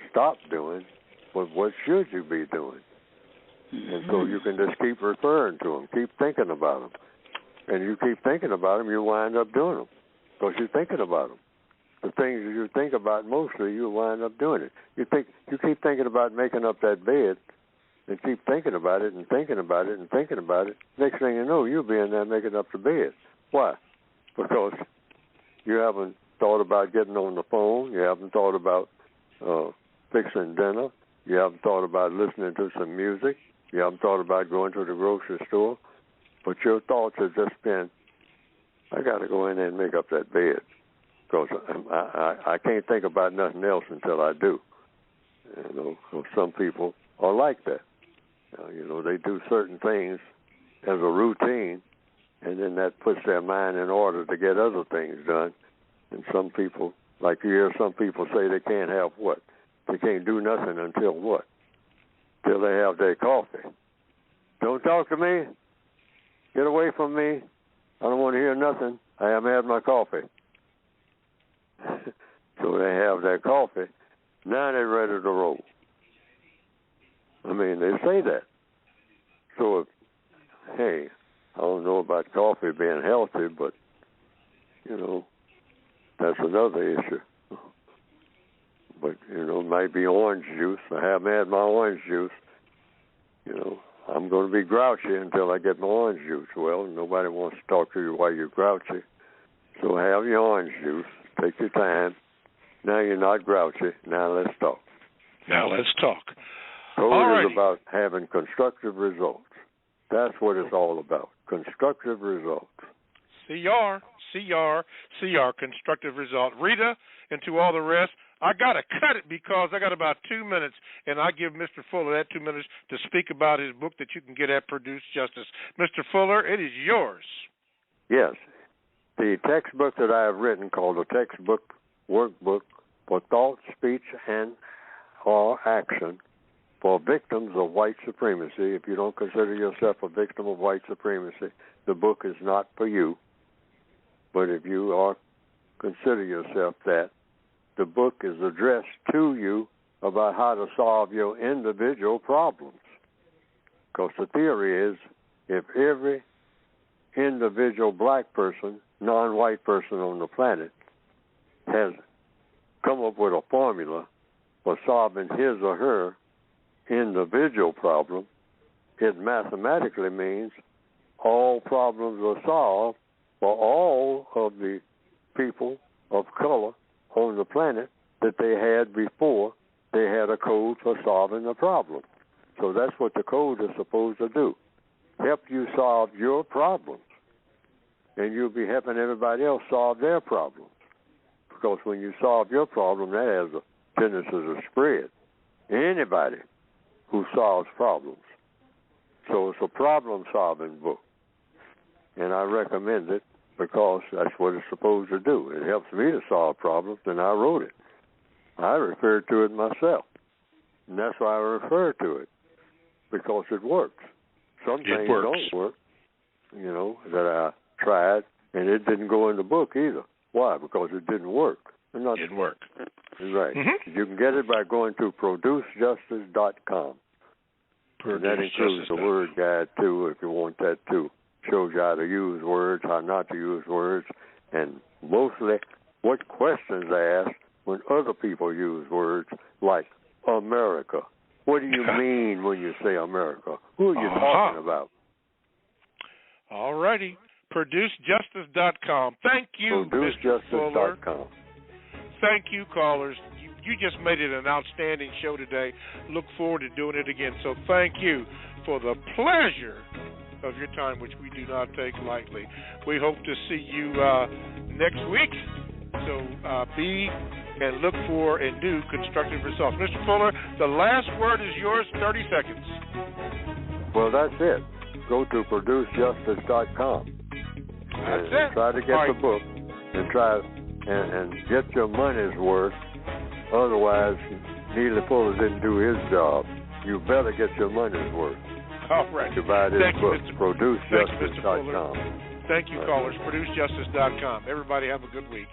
stop doing, but what should you be doing? And so you can just keep referring to them, keep thinking about them. And you keep thinking about them, you wind up doing them because you're thinking about them. The things you think about mostly, you wind up doing it. You keep thinking about making up that bed and keep thinking about it and thinking about it and thinking about it. Next thing you know, you'll be in there making up the bed. Why? Because you haven't thought about getting on the phone. You haven't thought about fixing dinner. You haven't thought about listening to some music. You haven't thought about going to the grocery store. But your thoughts have just been, I got to go in there and make up that bed because I can't think about nothing else until I do. You know, some people are like that. You know, they do certain things as a routine, and then that puts their mind in order to get other things done. And some people, like you hear some people say they can't have what? They can't do nothing until what? Till they have their coffee. Don't talk to me. Get away from me. I don't want to hear nothing. I haven't had my coffee. So they have their coffee. Now they're ready to roll. I mean, they say that. So, hey, I don't know about coffee being healthy, but, you know, that's another issue. But, you know, it might be orange juice. I haven't had my orange juice. You know, I'm going to be grouchy until I get my orange juice. Well, nobody wants to talk to you while you're grouchy. So have your orange juice. Take your time. Now you're not grouchy. Now let's talk. Now let's talk. Code is about having constructive results. That's what it's all about. Constructive results. CR, constructive result. Rita, and to all the rest, I got to cut it because I got about 2 minutes, and I give Mr. Fuller that 2 minutes to speak about his book that you can get at Produce Justice. Mr. Fuller, it is yours. Yes. The textbook that I have written called the Textbook Workbook for Thought, Speech, and or Action for Victims of White Supremacy. If you don't consider yourself a victim of white supremacy, the book is not for you. But if you are consider yourself that, the book is addressed to you about how to solve your individual problems. Because the theory is if every individual black person, non-white person on the planet has come up with a formula for solving his or her individual problem, it mathematically means all problems are solved for all of the people of color on the planet that they had before they had a code for solving the problem. So that's what the code is supposed to do, help you solve your problems, and you'll be helping everybody else solve their problems. Because when you solve your problem, that has a tendency to spread. Anybody who solves problems. So it's a problem-solving book, and I recommend it because that's what it's supposed to do. It helps me to solve problems, and I wrote it. I referred to it myself, and that's why I refer to it, because it works. Some things don't work, you know, that I tried, and it didn't go in the book either. Why? Because it didn't work. It didn't work. Right. Mm-hmm. You can get it by going to producejustice.com. And that includes the word guide, too, if you want that, too. Shows you how to use words, how not to use words, and mostly what questions they ask when other people use words like America. What do you mean when you say America? Who are you talking about? All righty. ProduceJustice.com. Thank you, Mr. Fuller. Thank you, callers. You just made it an outstanding show today. Look forward to doing it again. So thank you for the pleasure of your time, which we do not take lightly. We hope to see you next week. So be and look for and do constructive results. Mr. Fuller, the last word is yours, 30 seconds. Well, that's it. Go to producejustice.com. That's it. Try to get the book and try and get your money's worth. Otherwise, Neely Fuller didn't do his job. You better get your money's worth. All right. Divide his book, ProduceJustice.com. Thank you, callers. ProduceJustice.com. Everybody have a good week.